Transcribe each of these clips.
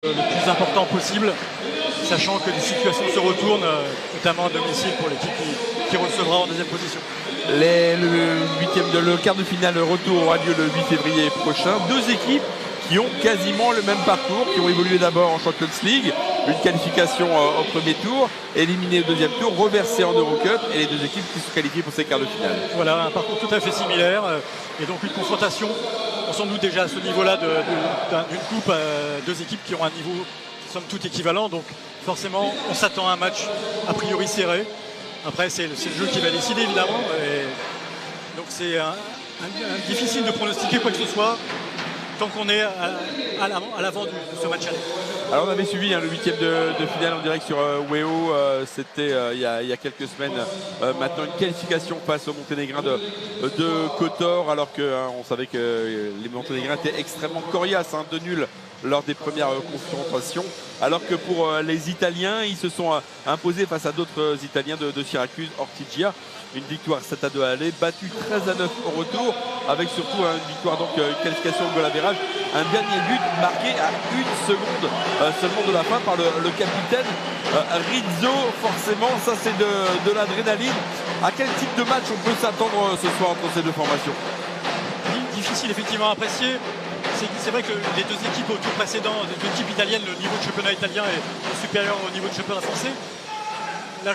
le plus important possible, sachant que les situations se retournent, notamment à domicile pour l'équipe qui recevra en deuxième position. Le quart de finale retour aura lieu le 8 février prochain. Deux équipes qui ont quasiment le même parcours, qui ont évolué d'abord en Champions League, une qualification au premier tour, éliminées au deuxième tour, reversées en Eurocup, et les deux équipes qui sont qualifiées pour ces quarts de finale. Voilà, un parcours tout à fait similaire, et donc une confrontation, sans doute déjà à ce niveau-là d'une coupe, deux équipes qui ont un niveau somme toute équivalent, donc forcément on s'attend à un match a priori serré. Après c'est le jeu qui va décider évidemment, et donc c'est difficile de pronostiquer quoi que ce soit tant qu'on est à l'avant de ce match aller. Alors on avait suivi le huitième de finale en direct sur WEO, c'était il y a quelques semaines maintenant, une qualification face aux Monténégrins de Kotor, alors qu'on savait que les Monténégrins étaient extrêmement coriaces, 2 nuls lors des premières confrontations, alors que pour les Italiens, ils se sont imposés face à d'autres Italiens de Syracuse, Ortigia. Une victoire 7-2 à l'aller, battu 13-9 au retour, avec surtout une victoire, donc une qualification au goal average. Un dernier but marqué à 1 seconde seulement de la fin par le capitaine Rizzo. Forcément, ça c'est de l'adrénaline. À quel type de match on peut s'attendre ce soir entre ces deux formations? Difficile effectivement à apprécier. C'est vrai que les deux équipes au tour précédent, les deux équipes italiennes, le niveau de championnat italien est supérieur au niveau de championnat français. Là,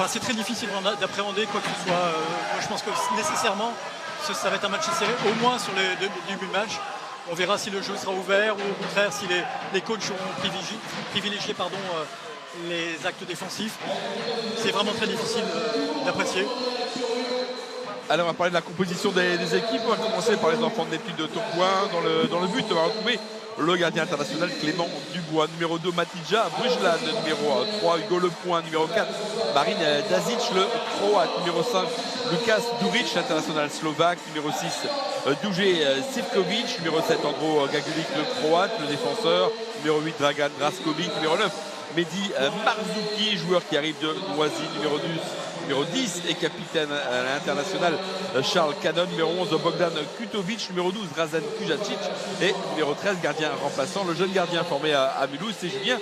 c'est très difficile d'appréhender quoi que ce soit. Moi, je pense que nécessairement, ça va être un match serré, au moins sur les débuts de match. On verra si le jeu sera ouvert ou au contraire si les coachs auront privilégié les actes défensifs. C'est vraiment très difficile d'apprécier. Alors on va parler de la composition des équipes. On va commencer par les enfants de l'épile de Tourcoing. Dans le but, on va retrouver le gardien international Clément Dubois, numéro 2 Matija Brujlan, numéro 3 Hugo Lepoint, numéro 4 Marine Dazic, le croate, numéro 5 Lukas Duric, international slovaque, numéro 6 Duje Sivkovic, numéro 7 Andro Gagulic, le croate, le défenseur, numéro 8 Dragan Draskovic, numéro 9 Mehdi Marzouki, joueur qui arrive de Noisy, numéro 10 et capitaine à l'international Charles Canon, numéro 11 Bogdan Kutovic, numéro 12 Razan Kujacic et numéro 13 gardien remplaçant, le jeune gardien formé à Mulhouse, c'est Julien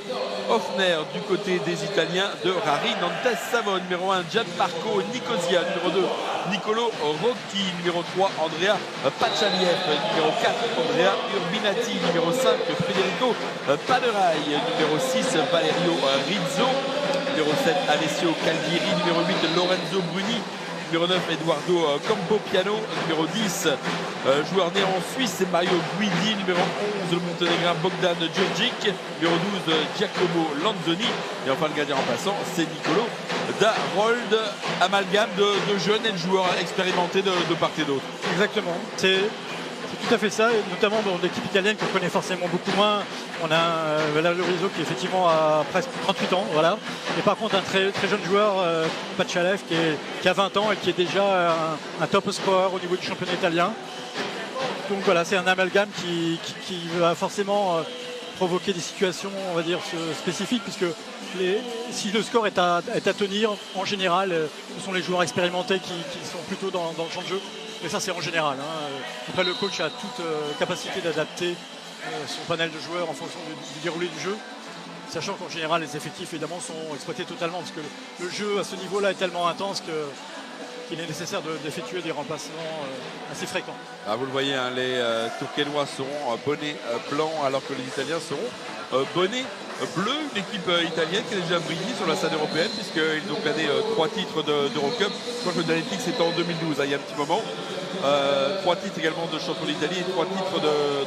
Hoffner. Du côté des Italiens de Rari Nantes Savone, numéro 1 Gianmarco Nicosia, numéro 2 Nicolo Rocchi, numéro 3 Andrea Pachaliev, numéro 4 Andrea Urbinati, numéro 5 Federico Panerai, numéro 6 Valerio Rizzo, numéro 7 Alessio Caldieri, numéro 8 Lorenzo Bruni, numéro 9 Eduardo Campopiano, numéro 10 joueur né en Suisse c'est Mario Guidi, numéro 11 le Monténégrin Bogdan Djurdjic, numéro 12 Giacomo Lanzoni et enfin le gardien remplaçant c'est Nicolo Darold, amalgame de jeunes et de joueurs expérimentés de part et d'autre. Exactement, c'est tout à fait ça, et notamment dans l'équipe italienne qu'on connaît forcément beaucoup moins. On a Valerio Rizzo qui effectivement a presque 38 ans, voilà. Et par contre un très, très jeune joueur, Pachalev, qui a 20 ans et qui est déjà un top scorer au niveau du championnat italien. Donc voilà, c'est un amalgame qui va forcément provoquer des situations, on va dire, spécifiques, puisque si le score est à tenir, en général, ce sont les joueurs expérimentés qui sont plutôt dans le champ de jeu. Mais ça, c'est en général. Après, le coach a toute capacité d'adapter son panel de joueurs en fonction du déroulé du jeu, sachant qu'en général, les effectifs, évidemment, sont exploités totalement, parce que le jeu, à ce niveau-là, est tellement intense qu'il est nécessaire d'effectuer des remplacements assez fréquents. Ah, vous le voyez, les Tourquenois seront bonnets blancs, alors que les Italiens seront bonnets bleus. Une équipe italienne qui a déjà brillé sur la scène européenne, puisqu'ils ont gagné 3 titres d'Eurocup. Je crois que le dernier titre c'était en 2012, il y a un petit moment. 3 titres également de champion d'Italie et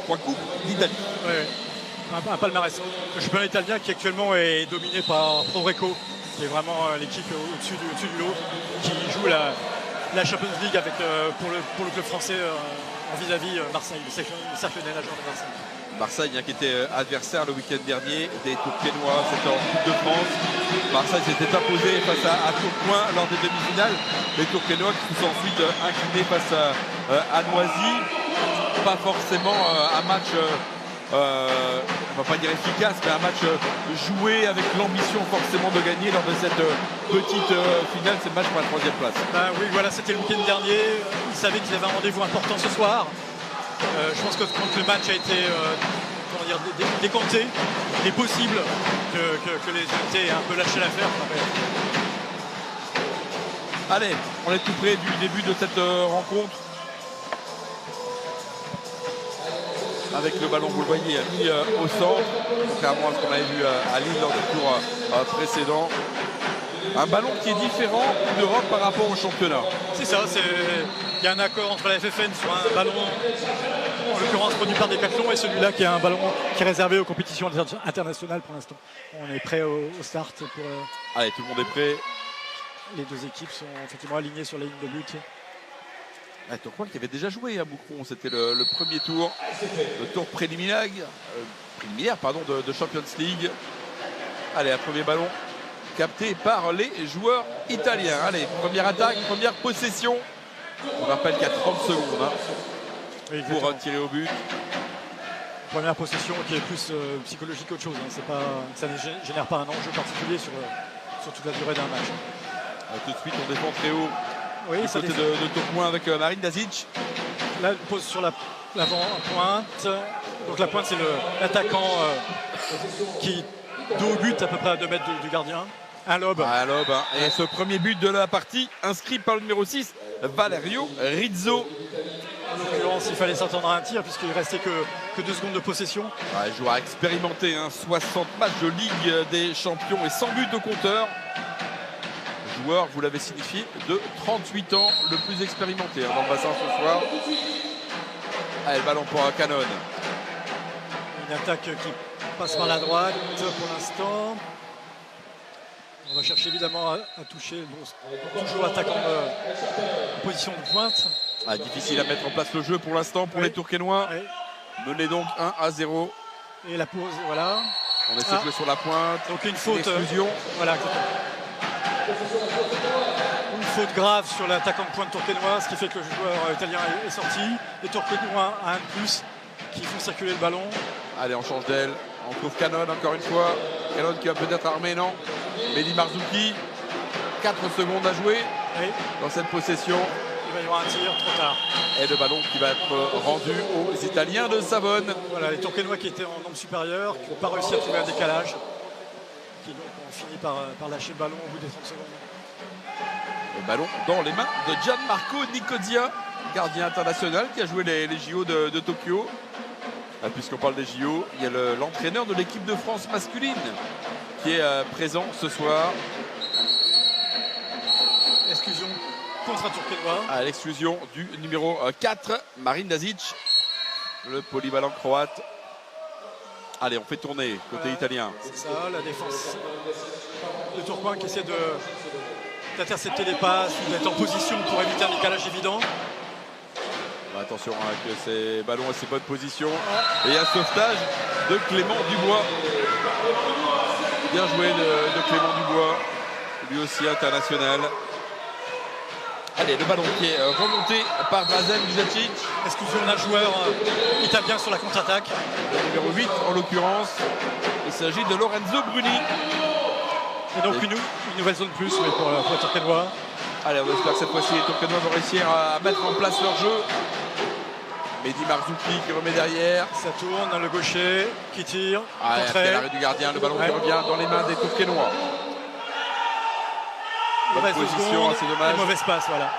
3 coupes d'Italie. Oui. Un palmarès. Le championnat italien qui actuellement est dominé par Progreco, qui est vraiment l'équipe au-dessus du lot, qui joue la Champions League avec, pour le club français en vis-à-vis Marseille, le cercle des nageurs de Marseille. Marseille qui était adversaire le week-end dernier des Tourquenois, c'était en Coupe de France. Marseille s'était imposé face à Tourcoing lors des demi-finales. Les Tourquenois qui se sont ensuite inclinés face à Noisy. Pas forcément un match, on va pas dire efficace, mais un match joué avec l'ambition forcément de gagner lors de cette petite finale. C'est le match pour la 3e place. Oui, voilà, c'était le week-end dernier. Ils savaient qu'ils avaient un rendez-vous important ce soir. Je pense que quand le match a été décanté, il est possible que les ENT aient un peu lâché l'affaire. Allez, on est tout près du début de cette rencontre. Avec le ballon, vous le voyez, mis au centre, contrairement à ce qu'on avait vu à Lille lors du tour précédent. Un ballon qui est différent d'Europe par rapport au championnat. C'est ça, il y a un accord entre la FFN sur un ballon, en l'occurrence produit par Decathlon, et celui-là qui est un ballon qui est réservé aux compétitions internationales pour l'instant. On est prêt au start pour... Allez, tout le monde est prêt. Les deux équipes sont effectivement alignées sur la ligne de but. Tourcoing qui avait déjà joué à Moucron, c'était le premier tour, le tour préliminaire de Champions League. Allez, un premier ballon capté par les joueurs italiens. Allez, première attaque, première possession. On rappelle qu'il y a 30 secondes pour tirer au but. Première possession qui est plus psychologique qu'autre chose. Ça ne génère pas un enjeu particulier sur toute la durée d'un match. Tout de suite, on défend très haut. Oui, du côté de Tourcoing avec Marine Dazic. Là, elle pose sur l'avant-pointe. Donc la pointe, c'est l'attaquant qui dos au but à peu près à 2 mètres du gardien. Un lob. Un lob. Et ce premier but de la partie, inscrit par le numéro 6, Valerio Rizzo. En l'occurrence, il fallait s'attendre à un tir puisqu'il ne restait que 2 secondes de possession. Joueur expérimenté, 60 matchs de Ligue des Champions et 100 buts de compteur. Joueur, vous l'avez signifié, de 38 ans, le plus expérimenté dans le bassin ce soir. Allez, le ballon pour Canon. Une attaque qui passe par la droite pour l'instant. On va chercher évidemment à toucher. Toujours attaquant en position de pointe. Difficile à mettre en place le jeu pour l'instant pour les Tourquenois. Mené donc 1-0. Et la pause, voilà. On essaie de jouer sur la pointe. Donc une faute. Exclusion. Voilà. Une faute grave sur l'attaquant de pointe tourquenois, ce qui fait que le joueur italien est sorti. Les Tourquenois à un de plus qui font circuler le ballon. Allez, on change d'aile. On trouve Canon encore une fois. Canon qui va peut-être armer, non? Mehdi Marzouki. 4 secondes à jouer dans cette possession. Il va y avoir un tir, trop tard. Et le ballon qui va être rendu aux Italiens de Savone. Voilà, les Tourquenois qui étaient en nombre supérieur, qui n'ont pas réussi à trouver un décalage, qui donc ont fini par lâcher le ballon au bout des 30 secondes. Le ballon dans les mains de Gianmarco Nicosia, gardien international qui a joué les JO de Tokyo. Puisqu'on parle des JO, il y a l'entraîneur de l'équipe de France masculine qui est présent ce soir. Exclusion contre un Tourquenois. À l'exclusion du numéro 4, Marine Dazic, le polyvalent croate. Allez, on fait tourner côté italien. C'est ça, la défense de Tourcoing qui essaie d'intercepter les passes ou d'être en position pour éviter un décalage évident. Attention avec ces ballons et ces bonnes positions. Et un sauvetage de Clément Dubois. Bien joué de Clément Dubois, lui aussi international. Allez, le ballon qui est remonté par Drazen Bujacic. Exclusion d'un joueur italien sur la contre-attaque. Le numéro 8 en l'occurrence. Il s'agit de Lorenzo Bruni. Et donc une nouvelle zone plus mais pour les Tourquenois. Allez, on espère que cette fois-ci les Tourquenois vont réussir à mettre en place leur jeu. Mehdi Marzouki qui remet derrière. Ça tourne, le gaucher qui tire. Après l'arrêt du gardien, le ballon qui revient dans les mains des Tourquenois. Mauvaise position, assez dommage. Mauvaise passe, voilà.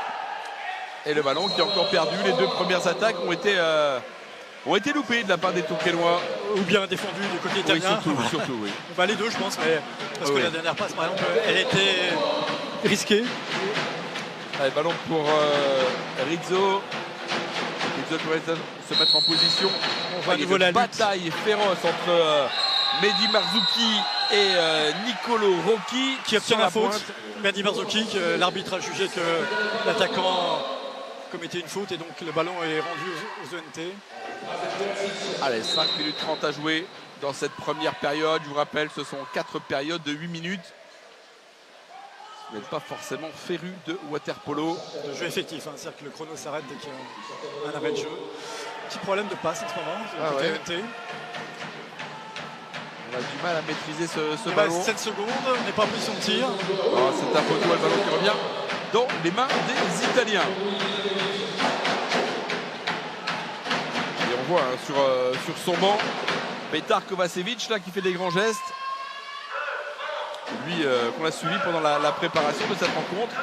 Et le ballon qui est encore perdu. Les 2 premières attaques ont été loupées de la part des Tourquenois. Ou bien défendu du côté italien. Oui, surtout, oui. Bah, les deux, je pense, mais parce que la dernière passe, par exemple, elle était risquée. Allez, ballon pour Rizzo. Rizzo qui va se mettre en position. On voit à nouveau la bataille féroce entre Mehdi Marzouki et Nicolo Rocchi qui obtient la faute. Mehdi Marzouki, l'arbitre a jugé que l'attaquant commettait une faute et donc le ballon est rendu aux ENT. Allez, 5 minutes 30 à jouer dans cette première période. Je vous rappelle, ce sont 4 périodes de 8 minutes. Vous n'êtes pas forcément féru de waterpolo. De jeu effectif, c'est-à-dire que le chrono s'arrête dès qu'il y a un arrêt de jeu. Petit problème de passe en ce moment, côté ENT. On a du mal à maîtriser ce ballon. 7 secondes, on n'est pas en position de tir. C'est un photo, le ballon qui revient dans les mains des Italiens. Et on voit sur son banc Petar Kovacevic là qui fait des grands gestes. Lui qu'on a suivi pendant la préparation de cette rencontre.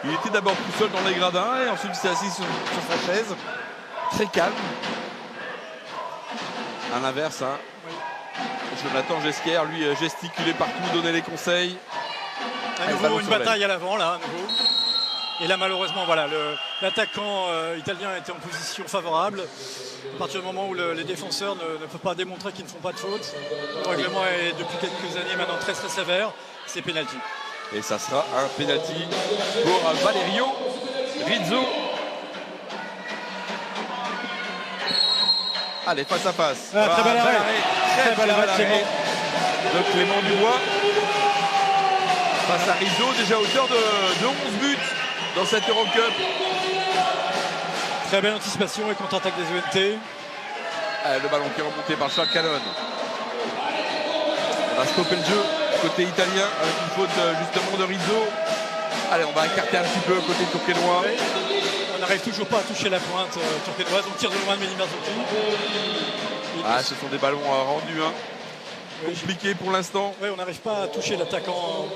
Il était d'abord tout seul dans les gradins et ensuite il s'est assis sur sa chaise. Très calme. À l'inverse, hein. Jonathan Gesquer, lui, gesticulait partout, donnait les conseils. À nouveau une bataille à l'avant là, à nouveau. Et là malheureusement voilà, l'attaquant italien était en position favorable. À partir du moment où les défenseurs ne peuvent pas démontrer qu'ils ne font pas de faute, le règlement est depuis quelques années maintenant très très sévère, c'est pénalty. Et ça sera un pénalty pour Valerio Rizzo. Allez, face à face. Très bel arrêt. Très bel arrêt de Clément Dubois. Face à Rizzo, déjà auteur de 11 buts dans cette Eurocup. Très belle anticipation et contre-attaque des ENT. Le ballon qui est remonté par Charles Cannon. On a stoppé le jeu côté italien avec une faute justement de Rizzo. Allez, on va écarter un petit peu côté tourquenois. On n'arrive toujours pas à toucher la pointe tourquenoise. On tire de loin de Mehdi Marzouki. Ce sont des ballons rendus. Hein. Compliqué pour l'instant. Oui, on n'arrive pas à toucher l'attaquant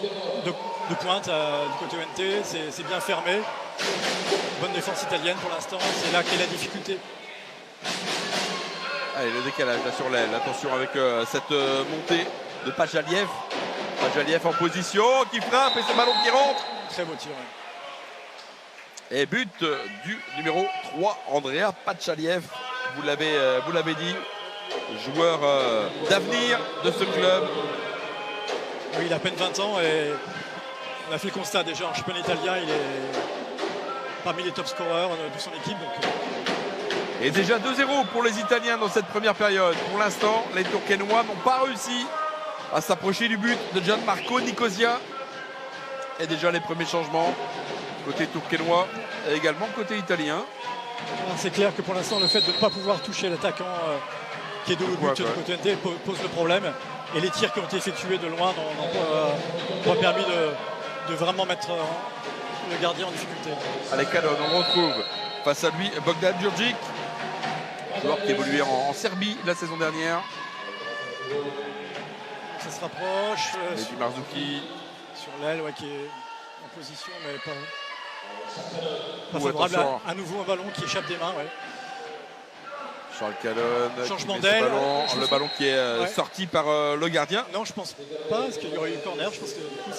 de pointe du côté ONT. C'est bien fermé. Bonne défense italienne pour l'instant. C'est là qu'est la difficulté. Allez, le décalage là sur l'aile. Attention avec cette montée de Pajaliev. Pajaliev en position qui frappe et ce ballon qui rentre. Très beau tir. Ouais. Et but du numéro 3, Andrea Pajaliev. Vous l'avez dit. Joueur d'avenir de ce club. Oui, il a à peine 20 ans et on a fait le constat déjà en championnat italien, il est parmi les top scorers de son équipe. Donc... Et déjà 2-0 pour les Italiens dans cette première période. Pour l'instant, les Tourquenois n'ont pas réussi à s'approcher du but de Gianmarco Nicosia. Et déjà les premiers changements côté tourquenois et également côté italien. C'est clair que pour l'instant, le fait de ne pas pouvoir toucher l'attaquant qui est de but de côté NT pose le problème. Et les tirs qui ont été effectués de loin n'ont pas permis de vraiment mettre le gardien en difficulté. Allez, Cannon, on retrouve face à lui Bogdan Djurdjic, joueur qui évoluait en Serbie la saison dernière. Ça se rapproche. Mehdi Marzouki. Sur l'aile, qui est en position, mais pas favorable. À nouveau un ballon qui échappe des mains. Ouais. Charles Cannon. Changement d'aile. Le ballon qui est sorti par le gardien. Non, je pense pas, parce qu'il y aurait eu corner. Je pense que du coup,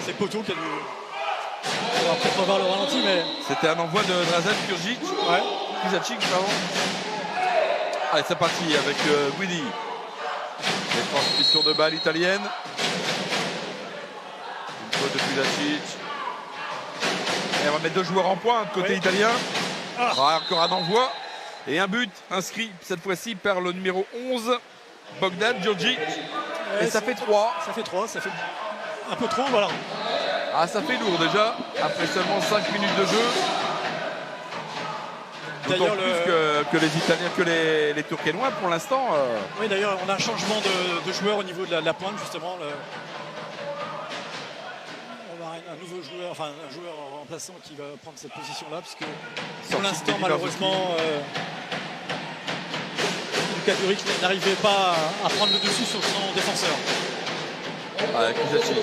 c'est Poteau qui a dû. On va peut-être revoir le ralenti, mais. C'était un envoi de Drazen Kurzic. Kuzacic, pardon. Allez, c'est parti avec Guidi. Les transmissions de balles italiennes. Une faute de Kuzacic. Et on va mettre deux joueurs en pointe côté italien. Encore un envoi. Et un but inscrit cette fois-ci par le numéro 11, Bogdan Djurdjic. Et ça fait 3. Ça fait 3, ça fait un peu trop, voilà. Ah, ça fait lourd déjà, après seulement 5 minutes de jeu. D'autant plus que les Italiens, que les Tourquenois pour l'instant. Oui, d'ailleurs, on a un changement de joueur au niveau de la pointe, justement. On a un nouveau joueur, enfin un joueur remplaçant qui va prendre cette position-là, parce que pour l'instant, malheureusement, Luka Duric n'arrivait pas à prendre le dessus sur son défenseur. Kuzacic.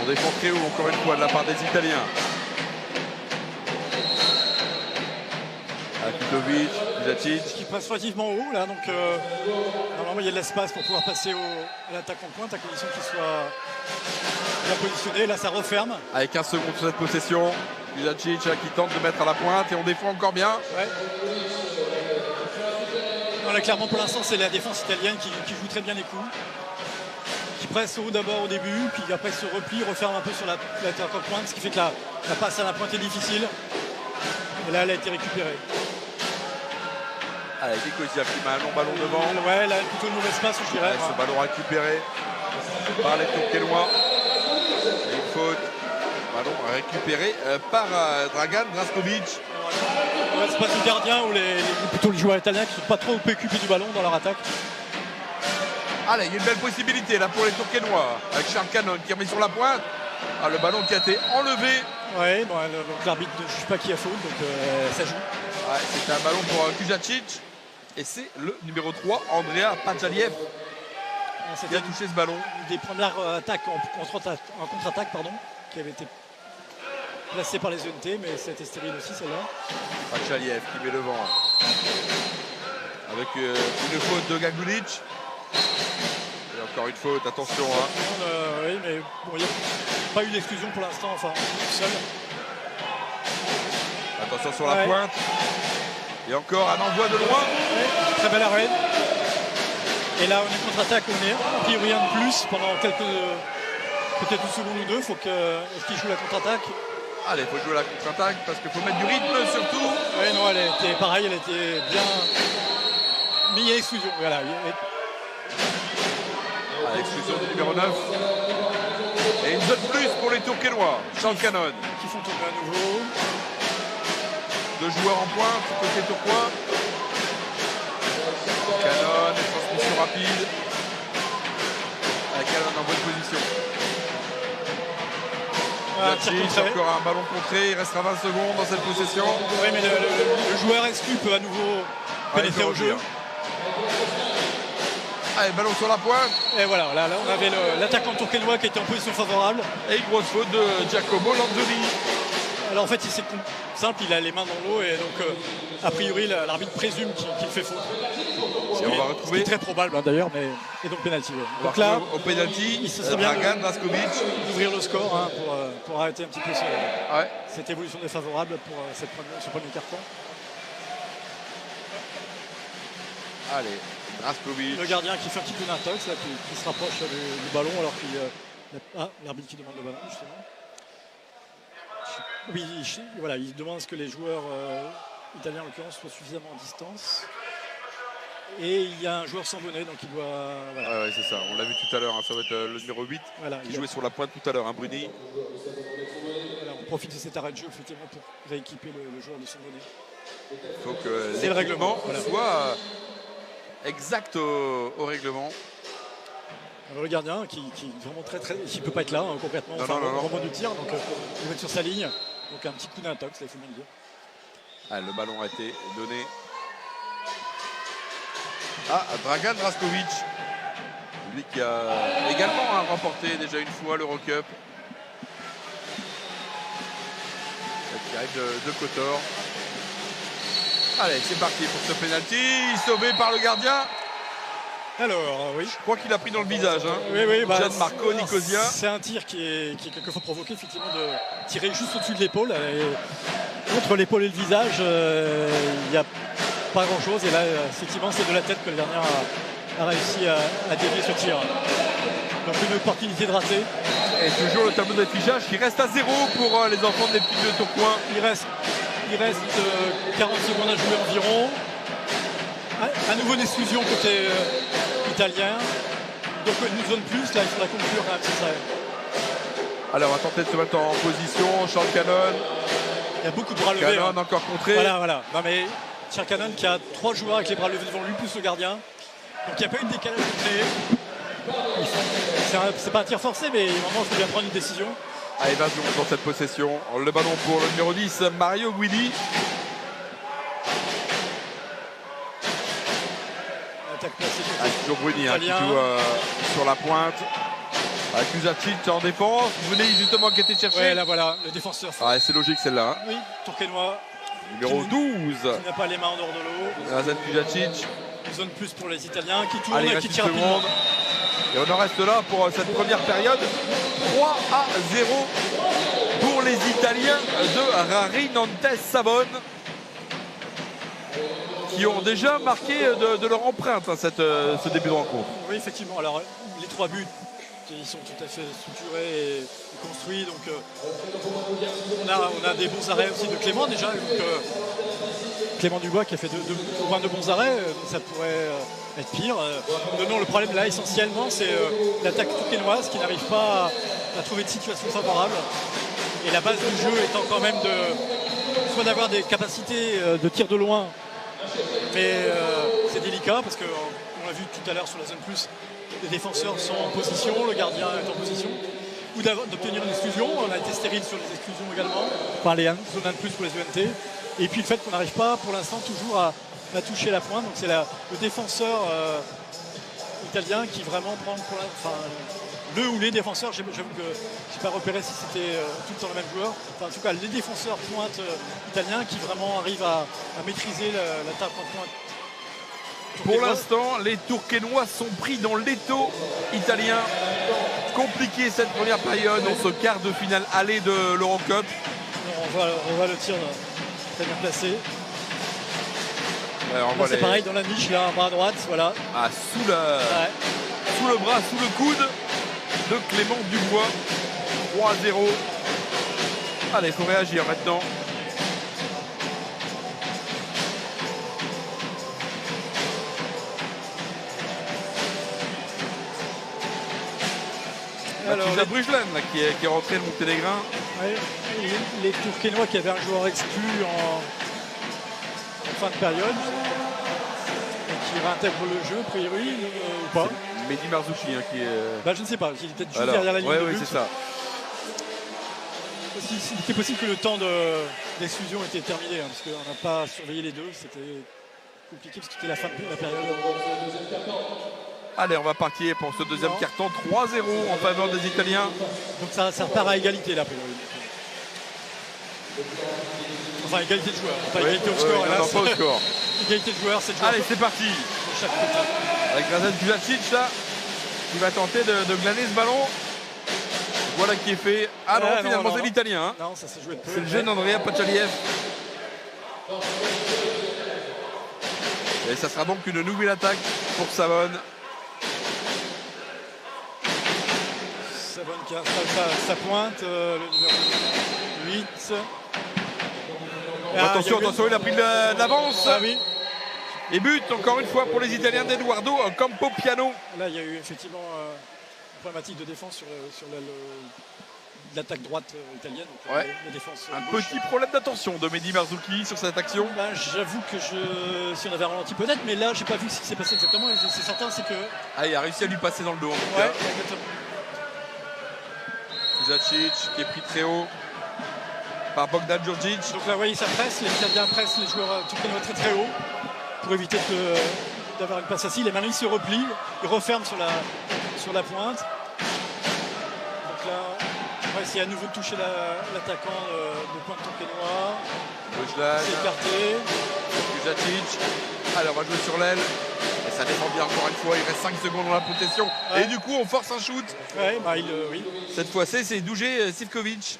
On défend très haut encore une fois de la part des Italiens. Kutovic, Kuzacic. Qui passe relativement haut là, donc normalement il y a de l'espace pour pouvoir passer à l'attaque en pointe à condition qu'il soit bien positionné. Là ça referme. Avec 15 secondes sur cette possession. Kuzacic qui tente de mettre à la pointe et on défend encore bien. Ouais. Non, là, clairement pour l'instant c'est la défense italienne qui joue très bien les coups. Qui presse haut d'abord au début, puis après se replie, referme un peu sur l'attaque en pointe, ce qui fait que la passe à la pointe est difficile. Et là elle a été récupérée. Allez, Nicosia qui met un long ballon devant. Ouais, là plutôt une mauvaise passe, je dirais. Ce ballon récupéré par les Tourquenois. Et une faute. Ballon récupéré par Dragan Draskovic. Mauvaise passe du gardien ou plutôt les joueurs italiens qui ne sont pas trop préoccupés du ballon dans leur attaque. Allez, il y a une belle possibilité là pour les Tourquenois. Avec Charles Cannon qui remet sur la pointe. Le ballon qui a été enlevé. Oui, bon, donc l'arbitre ne juge pas qui a faute, donc ça joue. C'était un ballon pour Kuzacic. Et c'est le numéro 3, Andrea Pajaliev, qui C'était a touché ce ballon. une des premières attaques en contre-attaque, pardon, qui avait été placée par les UNT, mais c'était stérile aussi celle-là. Pajaliev qui met le vent. Avec une faute de Gagulic. Et encore une faute, attention. Hein. Oui, mais bon, il n'y a pas eu d'exclusion pour l'instant, enfin, seul. Attention sur la pointe. Et encore un envoi de loin. Ouais, très bel arrêt. Et là, on est contre-attaque, on est a priori un de plus pendant peut-être une seconde ou deux. Est-ce qu'il joue la contre-attaque? Allez, il faut jouer la contre-attaque parce qu'il faut mettre du rythme surtout. Oui, non, elle était pareil, elle était bien. Mais il y a exclusion, voilà. L'exclusion du numéro 9. Et une zone plus pour les Tourquenois. Charles Cannon. Qui font tourner à nouveau. 2 joueurs en pointe, côté Tourcoing. Cannon, transmission rapide. Cannon en bonne position. Encore un ballon contré, il restera 20 secondes dans cette possession. Oui, mais le joueur exclu peut à nouveau pénétrer au jeu. Allez, ballon sur la pointe. Et voilà, là on avait l'attaquant tourquenois qui était en position favorable. Et une grosse faute de Giacomo Lanzoni. Alors en fait, c'est simple, il a les mains dans l'eau et donc a priori l'arbitre présume qu'il fait faute. Et on va retrouver. C'est très probable hein, d'ailleurs, mais et donc penalty. Ouais. Donc là, au penalty, Dragan Draskovic d'ouvrir le score hein, pour arrêter un petit peu cette évolution défavorable pour ce premier carton. Allez, Draskovic. Le gardien qui fait un petit peu d'intox, là, qui se rapproche du ballon alors qu'il l'arbitre qui demande le ballon justement. Oui, voilà, il demande à ce que les joueurs italiens en l'occurrence soient suffisamment en distance. Et il y a un joueur sans bonnet, donc il doit. Voilà. Ouais, c'est ça, on l'a vu tout à l'heure, hein, ça va être le numéro 8 qui jouait sur la pointe tout à l'heure, hein, Bruni. Voilà, on profite de cet arrêt de jeu effectivement pour rééquiper le joueur de son bonnet. Il faut que le règlement soit exact au règlement. Alors, le gardien qui est vraiment qui peut pas être là hein, concrètement, au moment du tir, donc il va être sur sa ligne. Donc un petit coup d'intox, il faut bien le dire. Ah, le ballon a été donné à Dragan Draskovic. Lui qui a également remporté déjà une fois l'Eurocup. Qui arrive de Kotor. Allez, c'est parti pour ce penalty. Sauvé par le gardien. Alors, oui. Je crois qu'il a pris dans le visage. Hein. Oui, Gianmarco Nicosia. C'est un tir qui est quelquefois provoqué, effectivement, de tirer juste au-dessus de l'épaule. Entre l'épaule et le visage, il n'y a pas grand-chose. Et là, effectivement, c'est de la tête que le gardien a réussi à dévier ce tir. Donc, une opportunité de rater. Et toujours le tableau d'affichage qui reste à 0 pour les enfants des petits de Tourcoing. Il reste 40 secondes à jouer environ. À nouveau une exclusion côté italien. Donc une zone plus, là il faudra conclure quand même, c'est ça. Alors on va tenter de se mettre en position. Charles Cannon. Il y a beaucoup de bras levés. Cannon encore contré. Voilà. Non mais Charles Cannon qui a 3 joueurs avec les bras levés devant lui, plus le gardien. Donc il n'y a pas eu de décalage de créé. C'est pas un tir forcé, mais vraiment il faut bien prendre une décision. Allez, évasion dans cette possession. Le ballon pour le numéro 10, Mario Guidi. Toujours Bruni qui joue sur la pointe. Kuzacic en défense. Vous venez justement qui était cherché. Ouais, là voilà, le défenseur. C'est logique celle-là. Hein. Oui, Tourquenois. Numéro 12. Qui n'a pas les mains en dehors de l'eau. Razan Kuzacic. Une zone plus pour les Italiens qui tournent et qui tirent rapidement. Et on en reste là pour cette première période. 3-0 pour les Italiens de Rari Nantes Savone, qui ont déjà marqué de leur empreinte ce début de rencontre. Oui, effectivement. Alors, les 3 buts, ils sont tout à fait structurés et construits. Donc, on a des bons arrêts aussi de Clément déjà. Donc, Clément Dubois qui a fait de bons arrêts. Ça pourrait être pire. Non, le problème là, essentiellement, c'est l'attaque tourquenoise qui n'arrive pas à trouver de situation favorable. Et la base du jeu étant quand même soit d'avoir des capacités de tir de loin. Mais c'est délicat parce qu'on l'a vu tout à l'heure sur la zone plus, les défenseurs sont en position, le gardien est en position, ou d'obtenir une exclusion. On a été stérile sur les exclusions également, enfin les zones 1 de plus pour les UNT. Et puis le fait qu'on n'arrive pas pour l'instant toujours à va toucher la pointe. Donc c'est le défenseur italien qui vraiment prend le ou les défenseurs. J'avoue que je n'ai pas repéré si c'était tout le temps le même joueur. Enfin, en tout cas, les défenseurs pointe italiens qui vraiment arrivent à maîtriser l'attaque en pointe. Pour l'instant, les Tourquenois sont pris dans l'étau italien. Compliqué cette première période dans ce quart de finale aller de l'Eurocup. On voit le tir très bien placé. Ouais, c'est pareil dans la niche, là, bras à droite, voilà. Ah, sous le bras, sous le coude de Clément Dubois. 3-0. Allez, il faut réagir maintenant. Alors, Brugeland qui est rentré de Monténégrin. Ouais, les Tourquenois qui avaient un joueur exclu en fin de période et qui réintègre le jeu, a priori, ou pas. Mehdi Marzouki qui est. Je ne sais pas, il est peut-être juste derrière la ligne de but. Oui, c'est ça. Il était possible que le temps d'exclusion était terminé, parce qu'on n'a pas surveillé les deux, c'était compliqué parce que c'était la fin de la période. Allez, on va partir pour ce deuxième carton. 3-0 en faveur des Italiens. Donc ça repart à égalité là. Enfin, égalité de joueurs. Pas égalité au score. Pas au score. Égalité de joueurs, 7 joueurs. Allez, c'est parti. Avec Drazen Kujacic là, qui va tenter de glaner ce ballon. Voilà qui est fait. Ah non, finalement c'est l'Italien. Hein. Non, ça s'est joué de peu. C'est le jeune Andrea Pachaliev. Et ça sera donc une nouvelle attaque pour Savone. Savone qui a sa pointe, le numéro 8. Attention, il a pris de l'avance. Ah oui. Et but encore une fois pour les Italiens d'Eduardo Campo Piano. Là, il y a eu effectivement une problématique de défense sur l'attaque droite italienne. Donc, ouais. La défense un gauche. Petit problème d'attention de Mehdi Marzouki sur cette action. J'avoue que si on avait ralenti peut-être, mais là, j'ai pas vu ce qui s'est passé exactement. Et c'est certain, c'est que. Ah, il a réussi à lui passer dans le dos. Ouais, exactement. Kujacic qui est pris très haut par Bogdan Djurdjic. Donc là, vous voyez, ça presse, les Italiens pressent les joueurs tourquenois très très haut pour éviter d'avoir une passe facile. Et maintenant, ils se replient, ils referment sur la pointe. Donc là, on va essayer à nouveau de toucher l'attaquant de pointe tourquenois. C'est écarté. Kujacic. Allez, on va jouer sur l'aile. Et ça défend bien encore une fois. Il reste 5 secondes dans la possession. Ouais. Et du coup, on force un shoot. Ouais, oui. Cette fois-ci, c'est Doujé Sivkovic.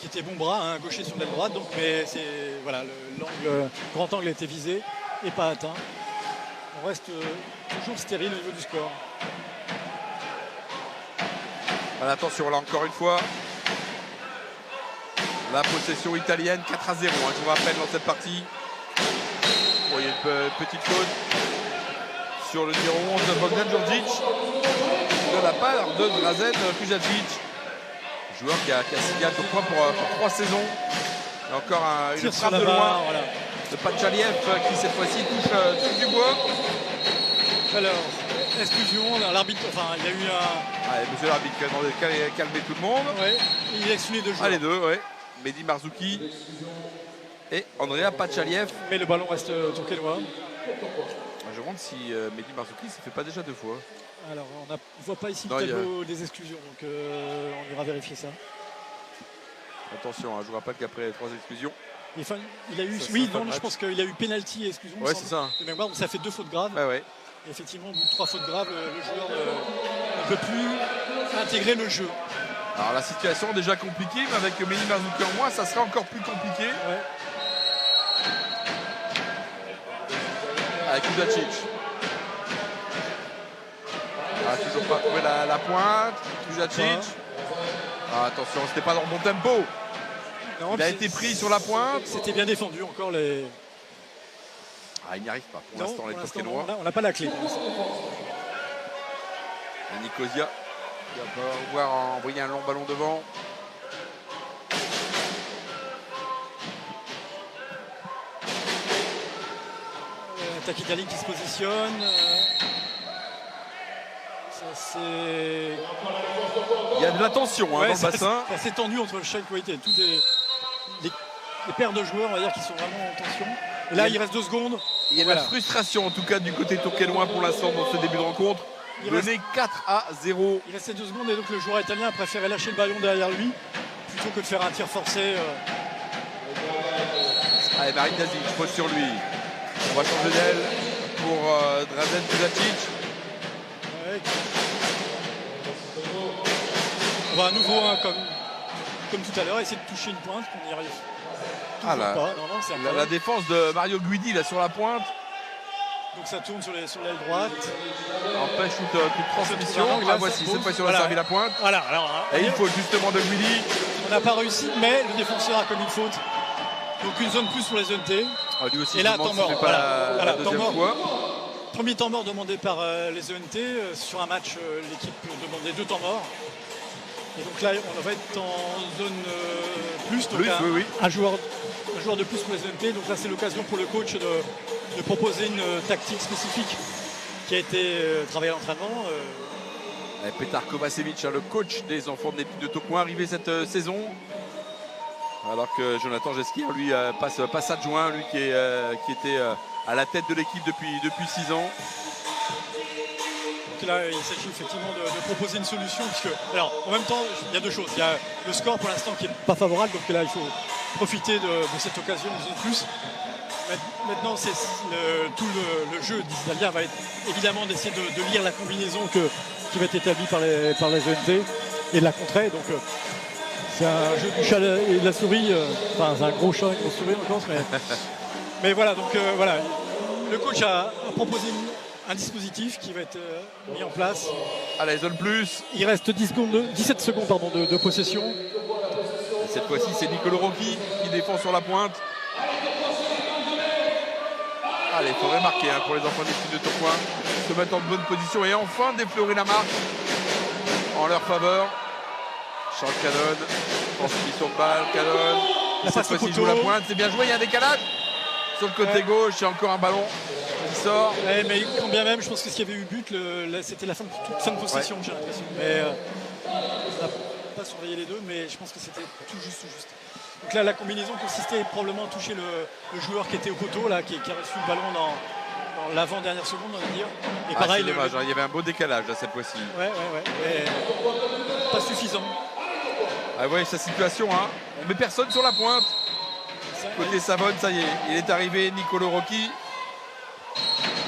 Qui était bon bras, hein, gaucher sur l'aile droite, donc mais c'est voilà, le grand angle a été visé et pas atteint. On reste toujours stérile au niveau du score. Voilà, attention là encore une fois. La possession italienne 4-0, hein, je vous rappelle dans cette partie. Bon, il y a une petite faute sur le numéro 11 de Bogdan Djurdjic de la part de Drazen Kujacic. Joueur qui a signé à tout point pour 3 saisons. Et encore une frappe de loin de Pachaliev qui cette fois-ci touche Dubois. Alors, exclusion, l'arbitre, enfin il y a eu un. Allez, monsieur l'arbitre qui a demandé de calmer tout le monde. Ouais, il a exclu les deux joueurs. Ah, les deux, ouais. Mehdi Marzouki et Andrea Pachaliev. Mais le ballon reste tourquenois. Je me demande si Mehdi Marzouki ne se fait pas déjà 2 fois. Alors, on ne voit pas ici le tableau des exclusions, donc on ira vérifier ça. Attention, hein, je vous rappelle qu'après 3 exclusions. Il a eu, je pense qu'il a eu pénalty et exclusion. Ouais, c'est ça. De mémoire, donc ça fait 2 fautes graves. Ouais. Et effectivement, au bout de 3 fautes graves, le joueur ne peut plus intégrer le jeu. Alors la situation est déjà compliquée, mais avec Mehdi Marzouki en moins, ça sera encore plus compliqué. Ouais. Avec Kujacic. Toujours pas trouvé la pointe. Kujacic. Attention, c'était pas dans le bon tempo. Non, il a été pris sur la pointe. C'était bien défendu encore les. Il n'y arrive pas pour l'instant les Tourquenois. On n'a pas la clé. Et Nicosia qui va pouvoir envoyer un long ballon devant. Attaque italienne qui se positionne. Il y a de la tension dans le bassin. Ça s'est tendu entre le Shane Qualité et tous les paires de joueurs, on va dire, qui sont vraiment en tension. Et là, il reste 2 secondes. Il y a de la frustration en tout cas du côté tourquenois pour l'instant dans ce début de rencontre. Mené 4-0. Il restait 2 secondes et donc le joueur italien a préféré lâcher le ballon derrière lui plutôt que de faire un tir forcé. Allez, Marin Dazic pose sur lui. On va changer d'aile pour Drazen Kuzacic. Ouais. On va à nouveau, hein, comme tout à l'heure, essayer de toucher une pointe, qu'on y arrive. Ah là, pas. Non, la défense de Mario Guidi là sur la pointe. Donc ça tourne sur l'aile droite. Empêche toute transmission. Ah, voici, cette fois-ci on a servi la pointe. Voilà, alors, et il faut justement de Guidi. On n'a pas réussi, mais le défenseur a commis une faute. Donc une zone plus pour les ENT. Ah, lui aussi, et là, temps mort. La deuxième fois. Premier temps mort demandé par les ENT. Sur un match, l'équipe demandait 2 temps morts. Et donc là, on va être en zone plus. Donc oui. un joueur de plus pour les ENT. Donc là, c'est l'occasion pour le coach de proposer une tactique spécifique qui a été travaillée à l'entraînement. Petar Kovacevic, le coach des enfants de l'équipe de Tourcoing, arrivé cette saison. Alors que Jonathan Gesquier, lui, passe adjoint, lui qui était à la tête de l'équipe depuis 6 ans. Donc là, il s'agit effectivement de proposer une solution. Puisque, alors, en même temps, il y a 2 choses. Il y a le score pour l'instant qui n'est pas favorable. Donc là, il faut profiter de cette occasion de plus. Maintenant, tout le jeu des Italiens va être évidemment d'essayer de lire la combinaison qui va être établie par les ENT et de la contrer. Donc, c'est un jeu du chat et de la souris. Enfin, c'est un gros chat et une grosse souris, je pense. Mais voilà, donc voilà. Le coach a proposé un dispositif qui va être mis en place. Allez, zone plus. Il reste 17 secondes de possession. Et cette fois-ci, c'est Nicolo Rocchi qui défend sur la pointe. Allez, il faudrait marquer pour les enfants d'équipe de Tourcoing. Se mettre en bonne position et enfin d'effleurer la marque en leur faveur. Charles Cannon, transmission de balle, Cannon. Cette fois-ci, joue la pointe, c'est bien joué, il y a un décalage. Sur le côté gauche, il y a encore un ballon qui sort. Ouais, mais quand bien même, je pense que s'il y avait eu but, c'était la fin de possession, j'ai l'impression. Mais on n'a pas surveillé les deux, mais je pense que c'était tout juste. Donc là, la combinaison consistait probablement à toucher le joueur qui était au poteau, là, qui a reçu le ballon dans l'avant-dernière seconde, on va dire. Et pareil, c'est dommage, il y avait un beau décalage là, cette fois-ci. Ouais. Mais pas suffisant. Ah ouais, sa situation, on met personne sur la pointe. Côté Savone, ça y est, il est arrivé Nicolo Rocchi.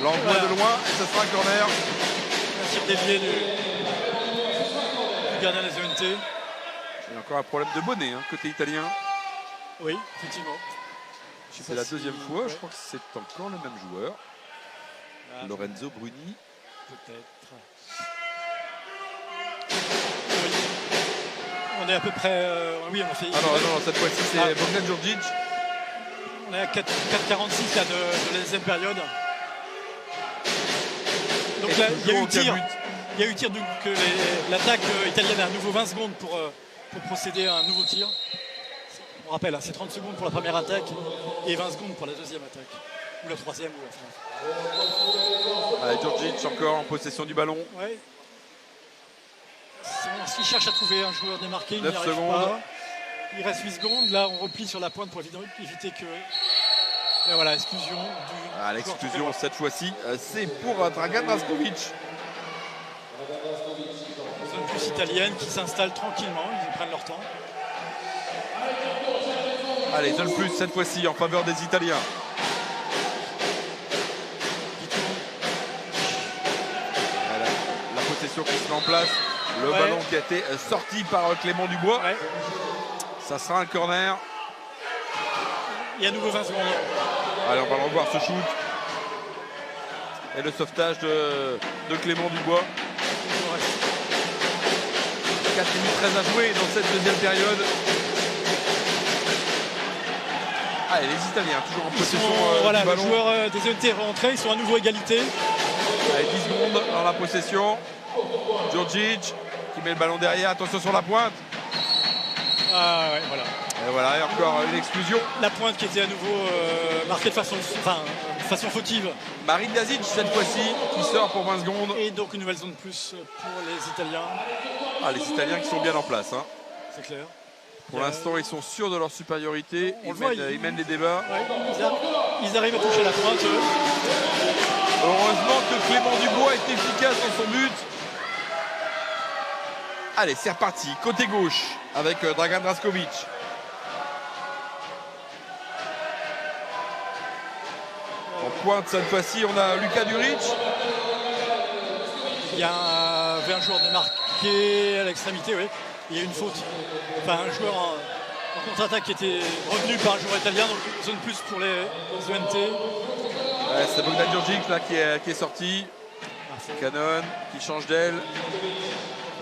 L'envoi de loin et ça sera un corner. Un tir dévié du gardien des ENT. Il y a encore un problème de bonnet côté italien. Oui, effectivement. C'est la deuxième fois, je crois que c'est encore le même joueur. Lorenzo Bruni. Peut-être. Oui. On est à peu près. Oui, on a fait. Ah non, cette fois-ci c'est Bogdan Djurdjic. On est à 4,46 là, de la deuxième période. Donc là, il y a eu tir. Il y a eu tir, donc l'attaque italienne a à nouveau 20 secondes pour procéder à un nouveau tir. On rappelle, c'est 30 secondes pour la première attaque et 20 secondes pour la deuxième attaque. Ou la troisième ou la finale. Djurdjic encore en possession du ballon. Ouais. S'il cherche à trouver un joueur démarqué, il n'y arrive pas. Il reste 8 secondes. Là, on replie sur la pointe pour éviter que. Et voilà, exclusion. L'exclusion cette fois-ci, c'est pour Dragan Draskovic. Zone plus italienne qui s'installe tranquillement. Ils prennent leur temps. Allez, zone plus cette fois-ci en faveur des Italiens. La possession qui se met en place. Le ballon qui a été sorti par Clément Dubois. Ouais. Ça sera un corner. Il y a à nouveau 20 secondes. Allez, on va le revoir ce shoot. Et le sauvetage de Clément Dubois. 4 minutes 13 à jouer dans cette deuxième période. Allez, les Italiens, toujours en possession du ballon. Les joueurs des ENT rentrés, ils sont à nouveau égalité. Allez, 10 secondes dans la possession. Djurdjic qui met le ballon derrière, attention sur la pointe. Ah ouais, voilà. Et voilà, et encore une exclusion. La pointe qui était à nouveau marquée de façon fautive. Marin Dazic cette fois-ci qui sort pour 20 secondes. Et donc une nouvelle zone de plus pour les Italiens. Les Italiens qui sont bien en place. C'est clair. Pour l'instant, ils sont sûrs de leur supériorité. Ils mènent les débats. Ouais, ils arrivent à toucher la pointe. Heureusement que Clément Dubois est efficace dans son but. Allez, c'est reparti. Côté gauche avec Dragan Draskovic. En pointe cette fois-ci, on a Luka Duric. Il y avait un joueur démarqué à l'extrémité, oui. Il y a eu une faute. Enfin, un joueur en contre-attaque qui était revenu par un joueur italien, donc zone plus pour les ONT. Ouais, c'est Bogdan Djurdjic là qui est sorti. Canon qui change d'aile.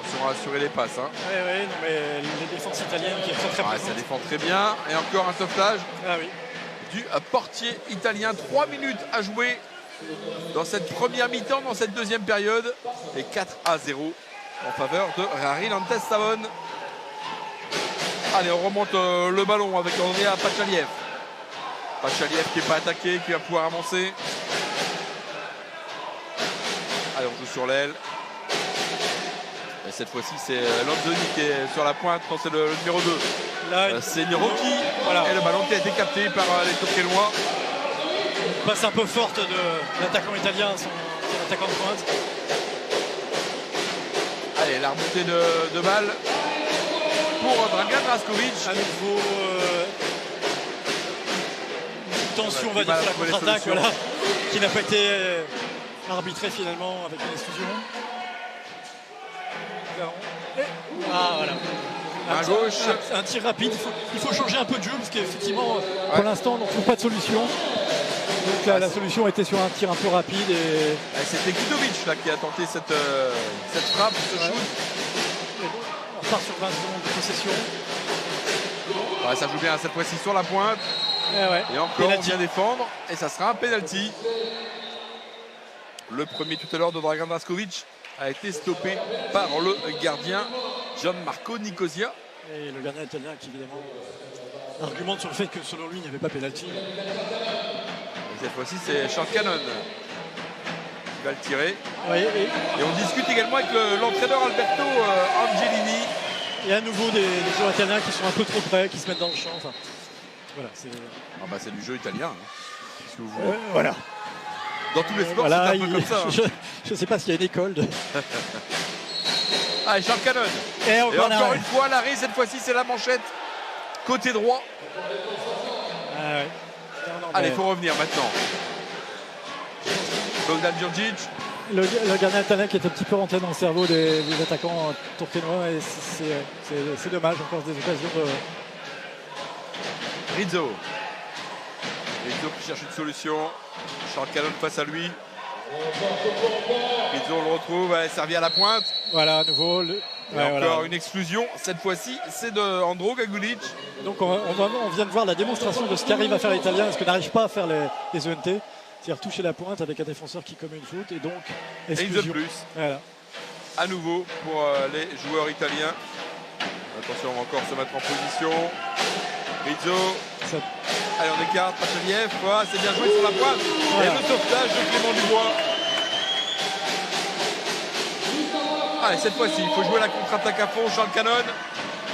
Attention à assurer les passes. Hein. Oui, oui, non, mais les défenses italiennes qui est très très présente. Ça défend très bien. Et encore un sauvetage oui. Du portier italien. 3 minutes à jouer dans cette première mi-temps, dans cette deuxième période. Et 4-0 en faveur de Rari Nantes Savone. Allez, on remonte le ballon avec Andrea Pachaliev. Pachaliev qui n'est pas attaqué, qui va pouvoir avancer. Allez, on joue sur l'aile. Et cette fois-ci, c'est Lanzoni qui est sur la pointe. Non, c'est le numéro 2. C'est Niroki. Voilà. Et le ballon qui a été capté par les Tokénois. Passe un peu forte de l'attaquant italien, son attaquant de pointe. Allez, la remontée de balle pour Dragan Draskovic. À nouveau, tension, on va dire, sur la contre-attaque, voilà, qui n'a pas été arbitrée finalement avec une exclusion. Ah, voilà. Un tir rapide, il faut changer un peu de jeu parce qu'effectivement, pour l'instant, on ne trouve pas de solution. Donc là, la solution était sur un tir un peu rapide. Et c'était Gudovic là, qui a tenté cette frappe, ce shoot. On repart sur 20 secondes de possession. Ouais, ça joue bien cette fois-ci sur la pointe. Et encore, penalty. On vient défendre. Et ça sera un penalty. Le premier tout à l'heure de Dragan Draskovic a été stoppé par le gardien Gianmarco Nicosia. Et le gardien italien qui évidemment argumente sur le fait que selon lui il n'y avait pas penalty. Cette fois-ci c'est Sean Cannon qui va le tirer. Et on discute également avec l'entraîneur Alberto Angelini. Et à nouveau des joueurs italiens qui sont un peu trop près, qui se mettent dans le champ. Enfin, voilà, c'est du jeu italien. Hein, si vous voulez. Voilà. Dans tous les sports, c'est un peu comme ça. Hein. Je ne sais pas s'il y a une école de... Allez, Sean Cannon. Et encore une fois, l'arrêt, cette fois-ci, c'est la manchette. Côté droit. Allez, il faut revenir maintenant. Bogdan Djurdjic. Le gardien italien qui est un petit peu rentré dans le cerveau des attaquants tourquenois. Et c'est dommage, encore des occasions de... Rizzo qui cherche une solution. Sean Cannon face à lui. Rizzo, on le retrouve, servi à la pointe. Voilà, à nouveau. Encore une exclusion. Cette fois-ci, c'est de Andro Gagulic. Donc on vient de voir la démonstration de ce qu'arrive à faire l'Italien, ce que n'arrive pas à faire les ONT. C'est-à-dire toucher la pointe avec un défenseur qui commet une faute. Et donc, exclusion. Et une de plus. Voilà. À nouveau pour les joueurs italiens. Attention, on va encore se mettre en position. Rizzo. Allez, on écarte. Pachaliev. C'est bien joué sur la pointe. Voilà. Et le sauvetage de Clément Dubois. Allez, cette fois-ci, il faut jouer la contre-attaque à fond. Sean Cannon.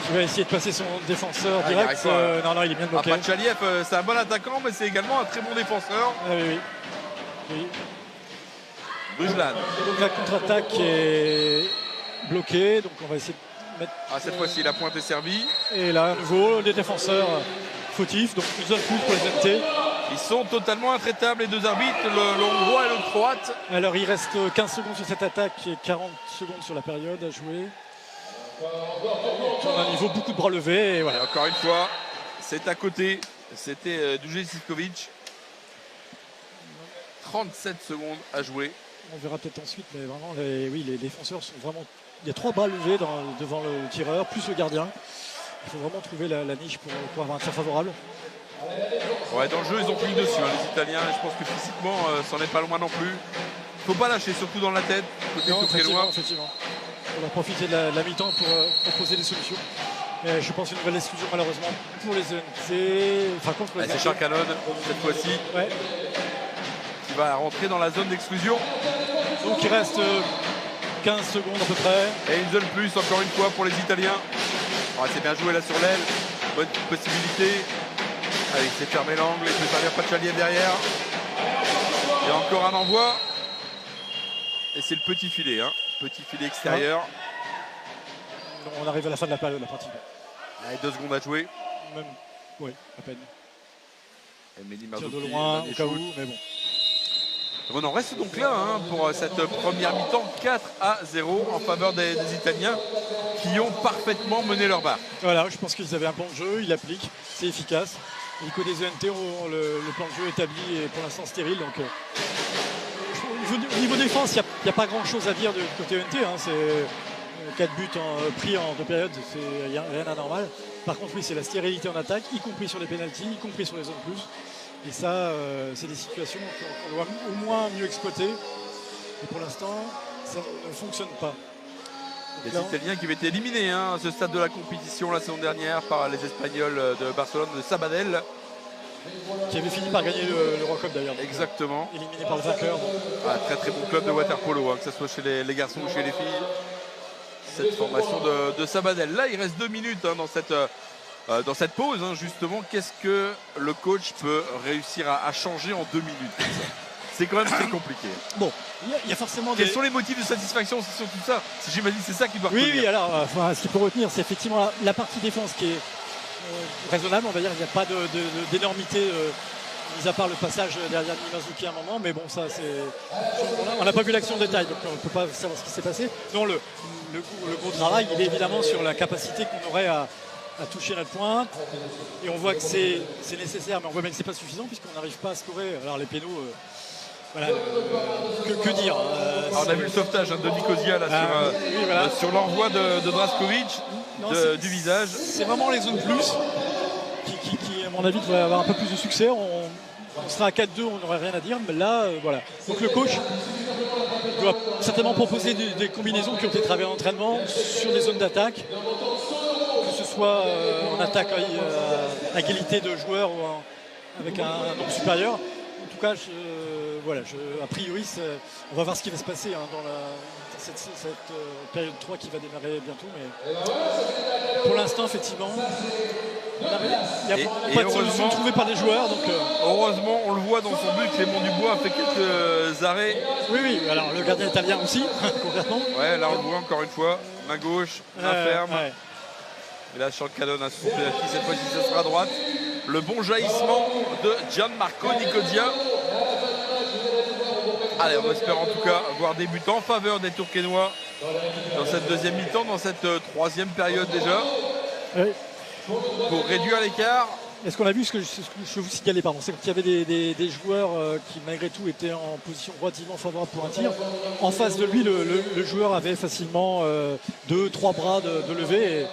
Qui va essayer de passer son défenseur direct. Non, il est bien bloqué. Pachaliev, c'est un bon attaquant, mais c'est également un très bon défenseur. Oui. Brujlan. Donc la contre-attaque est bloquée. Donc on va essayer de mettre... cette fois-ci, la pointe est servie. Et là, à nouveau, les défenseurs fautifs. Donc une zone plus pour les MT. Ils sont totalement intraitables, les deux arbitres, le hongrois et le croate. Alors il reste 15 secondes sur cette attaque et 40 secondes sur la période à jouer. On a un niveau beaucoup de bras levés. Et voilà. Et encore une fois, c'est à côté. C'était Duje Sivkovic. 37 secondes à jouer. On verra peut-être ensuite, mais vraiment, les défenseurs sont vraiment... Il y a 3 bras levés devant le tireur, plus le gardien. Il faut vraiment trouver la niche pour avoir un tir favorable. Ouais, dans le jeu, ils ont pris le dessus, les Italiens. Je pense que physiquement, c'en est pas loin non plus. Il ne faut pas lâcher, surtout dans la tête. Effectivement. On va profiter de la mi-temps pour proposer des solutions. Mais je pense une nouvelle exclusion, malheureusement, pour les ENC. Enfin, contre les ENC. C'est Sean Cannon, cette fois-ci. Ouais. Qui va rentrer dans la zone d'exclusion. Donc il reste 15 secondes à peu près. Et une zone plus, encore une fois, pour les Italiens. C'est bien joué là sur l'aile. Bonne possibilité. Allez, c'est fermé l'angle, il peut servir Pachalian derrière. Et encore un envoi. Et c'est le petit filet, hein. Petit filet extérieur. On arrive à la fin de la période, la partie. Allez, 2 secondes à jouer. Même, oui, à peine. Et Mehdi Tire Marzouki, de loin, dernier au cas shoot. où, mais bon. On en reste donc là hein, pour cette première mi-temps 4-0 en faveur des Italiens qui ont parfaitement mené leur barre. Voilà, je pense qu'ils avaient un plan de jeu, ils l'appliquent, c'est efficace. Les côtés ENT ont le plan de jeu établi et pour l'instant stérile. Donc, au niveau défense, il n'y a pas grand chose à dire du côté ENT. Hein, c'est 4 buts pris en 2 périodes, c'est rien d'anormal. Par contre, oui, c'est la stérilité en attaque, y compris sur les pénaltys, y compris sur les zones plus. Et ça, c'est des situations qu'on doit au moins mieux exploiter. Et pour l'instant, ça ne fonctionne pas. Les Italiens qui avaient été éliminés hein, à ce stade de la compétition la saison dernière par les Espagnols de Barcelone, de Sabadell. Qui avait fini par gagner l'Eurocup d'ailleurs. Exactement. Éliminé par le vainqueur. Ah, très très bon club de waterpolo, hein, que ce soit chez les garçons ou chez les filles. Cette formation de Sabadell. Là, il reste 2 minutes hein, dans cette pause, hein, justement. Qu'est-ce que le coach peut réussir à changer en 2 minutes? C'est quand même très compliqué. Bon, il y a forcément Quels sont les motifs de satisfaction? C'est surtout ça. J'imagine c'est ça qui doit retenir. Oui, alors, ce qu'il faut retenir, c'est effectivement la partie défense qui est raisonnable, on va dire. Il n'y a pas d'énormité, mis à part le passage derrière Mimazuki à un moment. Mais bon, ça, c'est. On n'a pas vu l'action en détail, donc on ne peut pas savoir ce qui s'est passé. Non, le gros travail, il est évidemment sur la capacité qu'on aurait à toucher notre pointe. Et on voit que c'est nécessaire, mais on voit bien que ce n'est pas suffisant, puisqu'on n'arrive pas à scorer. Alors, les pénaux. Voilà, que dire on a vu le sauvetage hein, de Nicosia là, oui, voilà. Sur l'envoi de Draskovic du visage. C'est vraiment les zones plus qui, à mon avis, devraient avoir un peu plus de succès. On sera à 4-2, on n'aurait rien à dire, mais là, voilà. Donc le coach doit certainement proposer des combinaisons qui ont été travaillées en entraînement sur des zones d'attaque, que ce soit en attaque à égalité de joueurs ou avec un nombre supérieur. En tout cas, a priori, on va voir ce qui va se passer hein, dans cette période 3 qui va démarrer bientôt. Mais pour l'instant, effectivement, il n'y a pas de solution trouvée par les joueurs. Donc, heureusement, on le voit dans son but, Clément Dubois a fait quelques arrêts. Oui, alors le gardien italien aussi, concrètement. Ouais, là on le voit encore une fois, main gauche, main ferme. Ouais. Et là, Sean Cannon a son penalty, cette fois-ci, ce sera à droite. Le bon jaillissement de Gianmarco Nicosia. Allez, on espère en tout cas voir des buts en faveur des Tourquenois dans cette deuxième mi-temps, dans cette troisième période déjà. Oui. Pour réduire l'écart. Est-ce qu'on a vu ce que je vous signalais, pardon, c'est qu'il y avait des joueurs qui malgré tout étaient en position relativement favorable pour un tir. En face de lui, le joueur avait facilement 2-3 bras de lever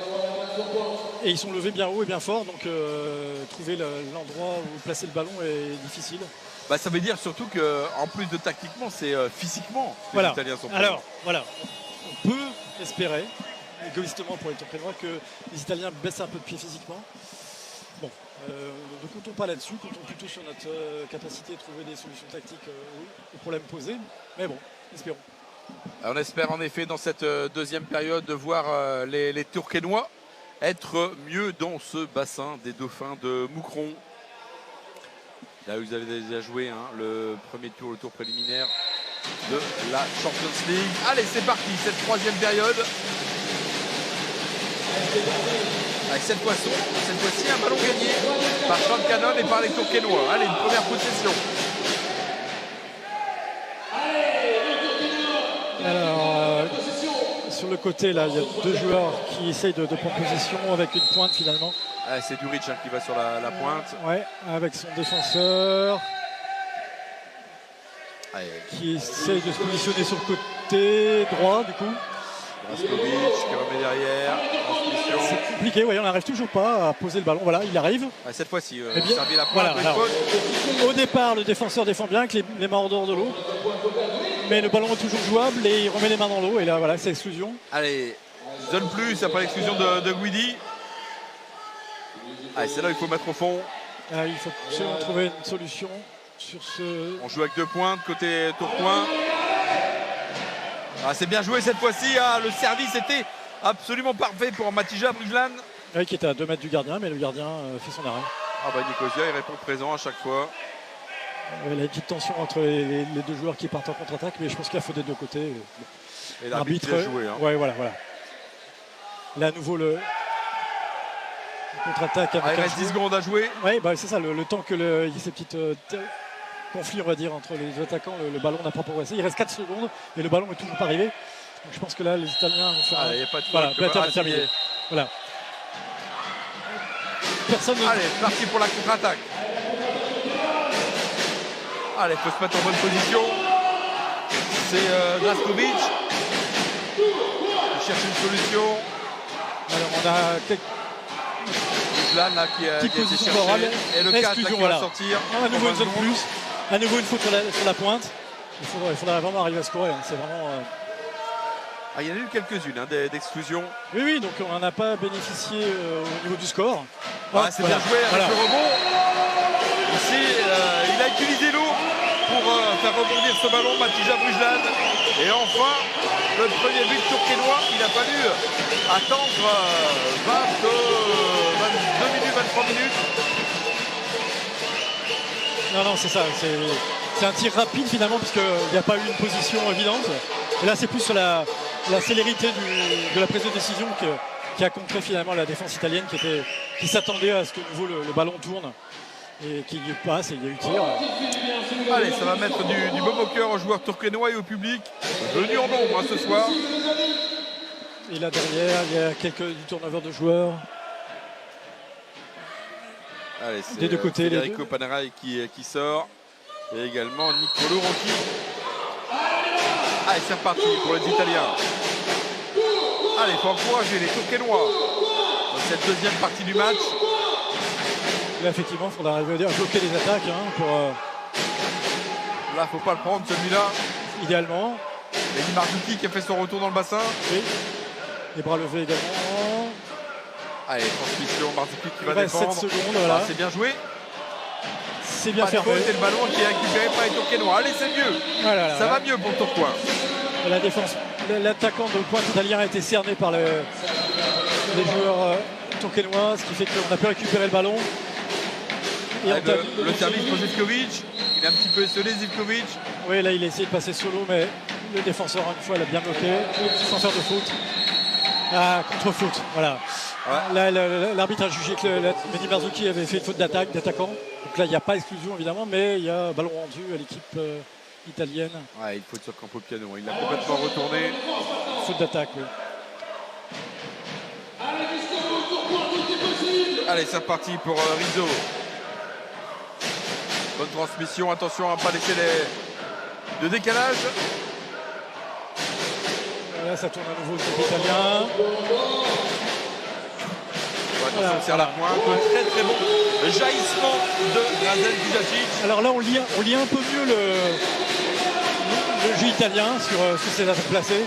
et ils sont levés bien haut et bien fort, donc trouver l'endroit où placer le ballon est difficile. Bah, ça veut dire surtout qu'en plus de tactiquement, c'est physiquement que les Italiens sont prêts. Alors, voilà, on peut espérer, égoïstement pour les Tourquenois, que les Italiens baissent un peu de pied physiquement. Bon, ne comptons pas là-dessus, comptons plutôt sur notre capacité à trouver des solutions tactiques aux problèmes posés. Mais bon, espérons. On espère en effet dans cette deuxième période de voir les Tourquenois être mieux dans ce bassin des Dauphins de Moucron. Là, vous avez déjà joué hein, le premier tour, le tour préliminaire de la Champions League. Allez, c'est parti, cette troisième période. Avec cette fois-ci, un ballon gagné par Sean Cannon et par les Tourquenois. Allez, une première possession. Alors, sur le côté, là, il y a 2 joueurs qui essayent de prendre position avec une pointe finalement. Ah, c'est Duric hein, qui va sur la pointe. Ouais, avec son défenseur. Allez. Qui essaye de se positionner sur le côté droit du coup. Draskovic qui remet derrière. C'est compliqué, ouais, on n'arrive toujours pas à poser le ballon. Voilà, il arrive. Ah, cette fois-ci, servi la pointe. Voilà, au départ, le défenseur défend bien avec les mains en dehors de l'eau. Mais le ballon est toujours jouable et il remet les mains dans l'eau. Et là, voilà, c'est exclusion. Allez, zone plus après l'exclusion de Guidi. Allez, c'est là il faut mettre au fond. Il faut absolument trouver une solution sur ce. On joue avec 2 pointes côté Tourcoing. Ah, c'est bien joué cette fois-ci. Ah, le service était absolument parfait pour Matija Brujlan. Oui, qui était à 2 mètres du gardien, mais le gardien fait son arrêt. Ah bah Nicosia, il répond présent à chaque fois. Il y a une petite tension entre les deux joueurs qui partent en contre-attaque, mais je pense qu'il y a faute des deux côtés. Et l'arbitre a joué. Hein. Ouais, voilà. Là, à nouveau, le contre-attaque. Il reste 10 secondes à jouer. Oui, bah, c'est ça, le temps que il y ait ces petites conflits, on va dire, entre les attaquants, le ballon n'a pas progressé. Il reste 4 secondes et le ballon n'est toujours pas arrivé. Donc je pense que là, les Italiens vont faire. Il n'y a pas de faute. Terminé. Voilà. Personne. Allez, parti pour la contre-attaque. Allez, il faut se mettre en bonne position. C'est Draskovic. Il cherche une solution. Alors on a quelques Bujlan là qui a été cherché. Et le 4 là, qui va sortir. À nouveau une zone plus. À nouveau une faute sur la pointe. Il faudra vraiment arriver à scorer. Hein. C'est vraiment. Il y en a eu quelques-unes d'exclusions. Oui, donc on n'en a pas bénéficié au niveau du score. C'est bien joué avec le rebond. Ici, il a utilisé l'eau pour faire rebondir ce ballon, Matija Brujlan. Et enfin, le premier but turquois, il a fallu attendre 22 minutes, 23 minutes. Non, c'est ça. C'est un tir rapide finalement, puisqu'il n'y a pas eu une position évidente. Et là, c'est plus sur la célérité de la prise de décision qui a contré finalement la défense italienne qui s'attendait à ce que nouveau le ballon tourne et qu'il y passe et il y a eu tir. Allez, ça va mettre du baume au cœur aux joueurs turquois et au public venus en nombre ce soir. Et là derrière, il y a du turnover de joueurs. Allez, c'est des deux côtés. Federico Panerai qui sort. Et également Nicolo Rocchi. Allez, c'est reparti pour les Italiens. Allez, il faut encourager les Turquois dans cette deuxième partie du match. Là, effectivement, il faudra arriver à bloquer les attaques. Là, il ne faut pas le prendre, celui-là. Idéalement. Et Marzuki qui a fait son retour dans le bassin. Oui. Les bras levés également. Allez, transmission, Marzuki qui va 7 défendre. secondes, voilà. C'est bien joué. C'est bien fait. C'est le ballon qui est récupéré par les Turquois. Allez, c'est mieux. Ça va mieux pour le Turquois. La défense, l'attaquant de pointe italien a été cerné par les joueurs turquois, ce qui fait qu'on a pu récupérer le ballon. Et le service pour Zivkovic. Il est un petit peu esselé, Zivkovic. Oui, là, il a essayé de passer solo, mais le défenseur, une fois, l'a bien bloqué, sans faire de faute. Contre-faute, voilà. Ouais. Là, l'arbitre a jugé que Mehdi Marzuki avait fait une faute d'attaquant. Donc là, il n'y a pas exclusion, évidemment, mais il y a ballon rendu à l'équipe italienne. Ouais, il faut être sur Campo Piano. Il l'a complètement retourné. Faute d'attaque, oui. Allez, c'est reparti pour Rizzo. Bonne transmission. Attention à ne pas laisser le décalage. Là, ça tourne à nouveau le côté italien. Attention, c'est à la pointe. Très très bon jaillissement de Drazen Bujacic. Alors là, on lit un peu mieux le jeu italien sur ces attaques placées.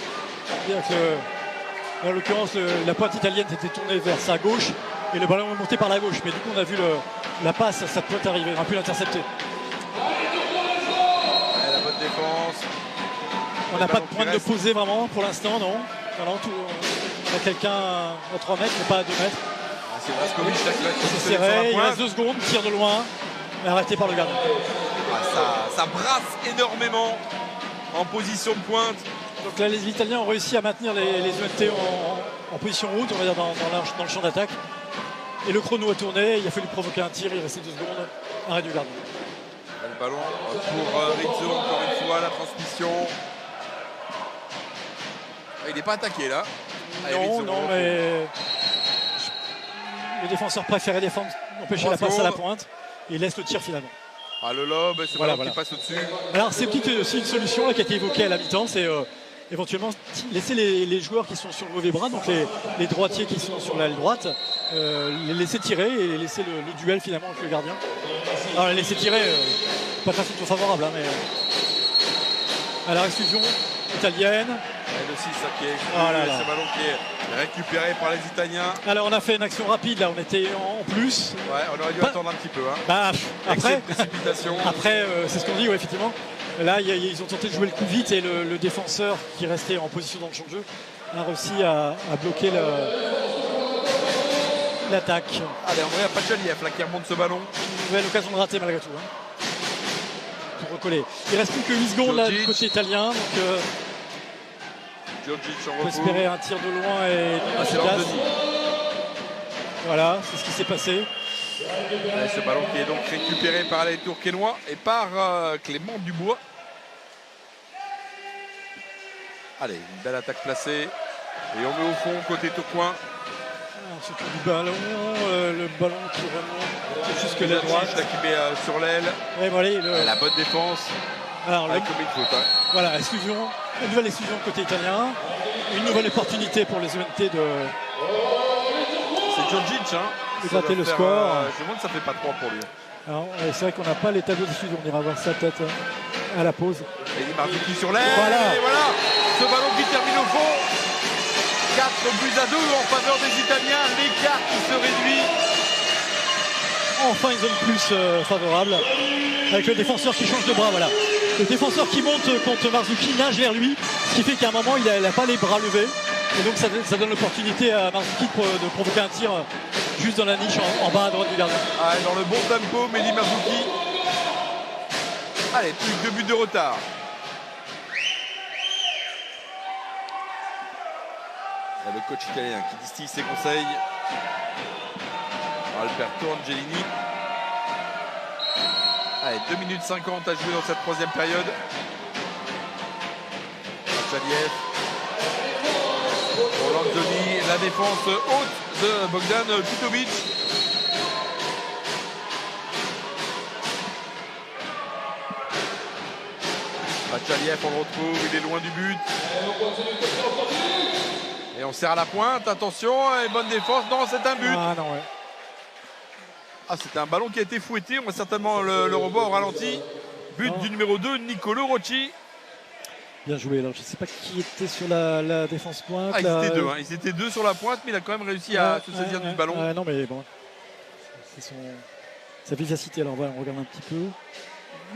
En l'occurrence, la pointe italienne s'était tournée vers sa gauche et le ballon est monté par la gauche. Mais du coup, on a vu la passe à sa pointe arriver. On a pu l'intercepter. La bonne défense. On n'a pas de pointe de posée vraiment pour l'instant, non. On a quelqu'un à 3 mètres, mais pas à 2 mètres. C'est Draskovic là qui va c'est serré, il reste 2 secondes, tir de loin, arrêté par le gardien. Ça brasse énormément en position de pointe. Donc là, les Italiens ont réussi à maintenir les UNT en position haute, on va dire dans le champ d'attaque. Et le chrono a tourné, il a fallu provoquer un tir, il restait 2 secondes, arrêt du gardien. Le ballon pour Rizzo, encore une fois, la transmission. Il n'est pas attaqué là. Non, mais le défenseur préférait défendre, empêcher la passe à la pointe et laisse le tir finalement. Le lob, c'est voilà. Qui passe au-dessus. Alors c'est aussi une solution là, qui a été évoquée à la mi-temps, c'est éventuellement laisser les joueurs qui sont sur le mauvais bras, donc les droitiers qui sont sur l'aile droite, les laisser tirer et laisser le duel finalement avec le gardien. Alors les laisser tirer, pas de façon trop favorable, mais à la exclusion italienne. Et le 6 qui est exclu, ce ballon qui est récupéré par les Italiens. Alors on a fait une action rapide, là on était en plus. Ouais, on aurait dû attendre un petit peu. Après, c'est ce qu'on dit, effectivement. Là, ils ont tenté de jouer le coup vite et le défenseur qui restait en position dans le champ de jeu a réussi à bloquer l'attaque. Allez, Andrea Pachaliev là qui remonte ce ballon. Une nouvelle occasion de rater malgré tout. Hein. Pour recoller. Il reste plus que 8 secondes là, du côté italien. Donc Djordjic en on peut repos. espérer un tir de loin et C'est efficace. l'Andoni. Voilà, c'est ce qui s'est passé. Allez, ce ballon qui est donc récupéré par les Tourquenois et par Clément Dubois. Allez, une belle attaque placée. Et on met au fond côté Tourcoing. Surtout du ballon, le ballon qui remonte jusque la droite. Là qui met sur l'aile. Ouais, voilà, La bonne défense. Alors, avec comme il faut. Hein. Voilà, exclusion, une nouvelle exclusion côté italien. Une nouvelle opportunité pour les ONT de. C'est Djordjic, hein. De gratter le score. Je me demande si ça fait pas 3 pour lui. Alors, c'est vrai qu'on n'a pas les tableaux d'exclusion. On ira voir ça peut-être à la pause. Et il marque qui sur l'aile. Voilà. Et voilà. Ce ballon qui termine au fond. 4 buts à 2 en faveur des Italiens. L'écart qui se réduit. Enfin une zone plus favorable. Avec le défenseur qui change de bras. Voilà. Le défenseur qui monte contre Marzuki nage vers lui. Ce qui fait qu'à un moment, il n'a pas les bras levés. Et donc ça donne l'opportunité à Marzuki de provoquer un tir juste dans la niche en bas à droite du gardien. Ah, dans le bon tempo, Mehdi Marzuki. Allez, plus que 2 buts de retard. Le coach italien qui distille ses conseils. Alberto Angelini. Allez, 2 minutes 50 à jouer dans cette troisième période. Pachaliev. Rolandoni, la défense haute de Bogdan Kutovic. Pachaliev, on le retrouve, il est loin du but. Et on serre à la pointe, attention, et bonne défense. Non, c'est un but. Ah non, ouais. Ah, c'était un ballon qui a été fouetté, on va certainement le revoir au ralenti. But du numéro 2, Nicolo Rocci. Bien joué. Alors, je ne sais pas qui était sur la défense pointe. Ah, ils étaient deux, hein. Ils étaient deux sur la pointe, mais il a quand même réussi à se saisir du ballon. Non, mais bon. C'est sa vivacité. Alors, voilà, on regarde un petit peu.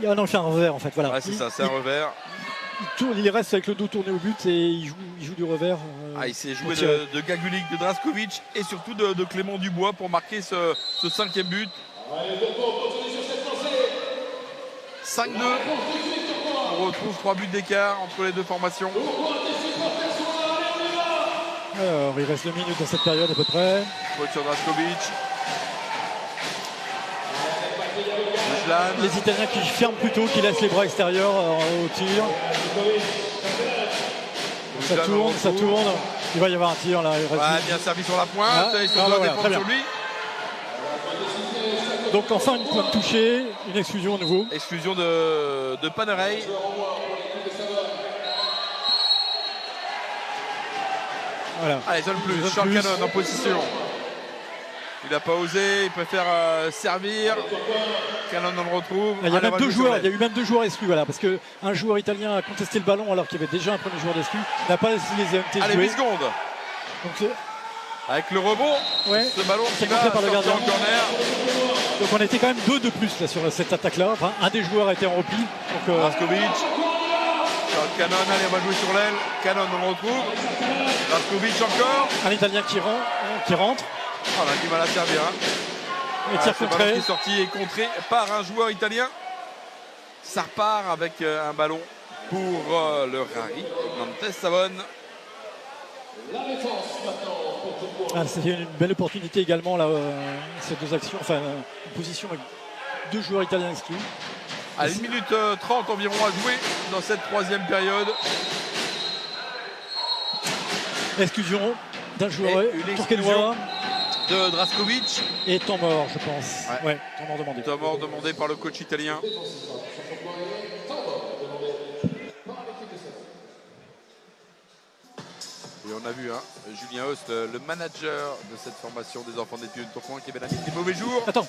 Ah non, il fait un revers en fait. Voilà. Ouais, c'est ça, c'est un revers. Il reste avec le dos tourné au but et il joue du revers. Il s'est joué de Gagulik, de Draskovic et surtout de Clément Dubois pour marquer ce 5e but. 5-2. On retrouve 3 buts d'écart entre les deux formations. Alors, il reste 2 minutes dans cette période à peu près. Faute sur Draskovic. Les Italiens qui ferment plutôt, qui laissent les bras extérieurs au tir. Ça tourne. Il va y avoir un tir là. Bien servi sur la pointe. Il se doit défendre sur lui. Donc enfin une pointe touchée, une exclusion à nouveau. Exclusion de Panerai. Voilà. Allez, zone plus. Charles Cannon en position. Il n'a pas osé, il préfère servir. Cannon on le retrouve. Il y a même deux joueurs, il y a eu même 2 joueurs exclus, voilà, parce qu'un joueur italien a contesté le ballon alors qu'il y avait déjà un premier joueur exclu. Il n'a pas laissé les EMT jouer. Allez, 8 secondes. Donc, avec le rebond, ce ballon qui va par le gardien. en corner. Donc on était quand même 2 de plus là, sur cette attaque-là. Enfin, un des joueurs a été en repli. Draskovic. Charles Cannon, allez, on va jouer sur l'aile. Cannon, on le retrouve. Draskovic encore. Un Italien qui rentre. On a du mal à servir. Et tir ce ballon qui est sorti et contré par un joueur italien. Ça repart avec un ballon pour le Rari. Nantes Savone. C'était une belle opportunité également là, ces 2 actions. Enfin, une position avec 2 joueurs italiens exclus. À 1 minute 30 environ à jouer dans cette troisième période. Exclusion d'un joueur tourquenois. De Draskovic. Et temps mort, je pense. Ouais, temps mort demandé. Temps mort demandé par le coach italien. Et on a vu Julien Host, le manager de cette formation des enfants des Pieux de Tourcoing, qui avait l'ami des mauvais jours. Attends.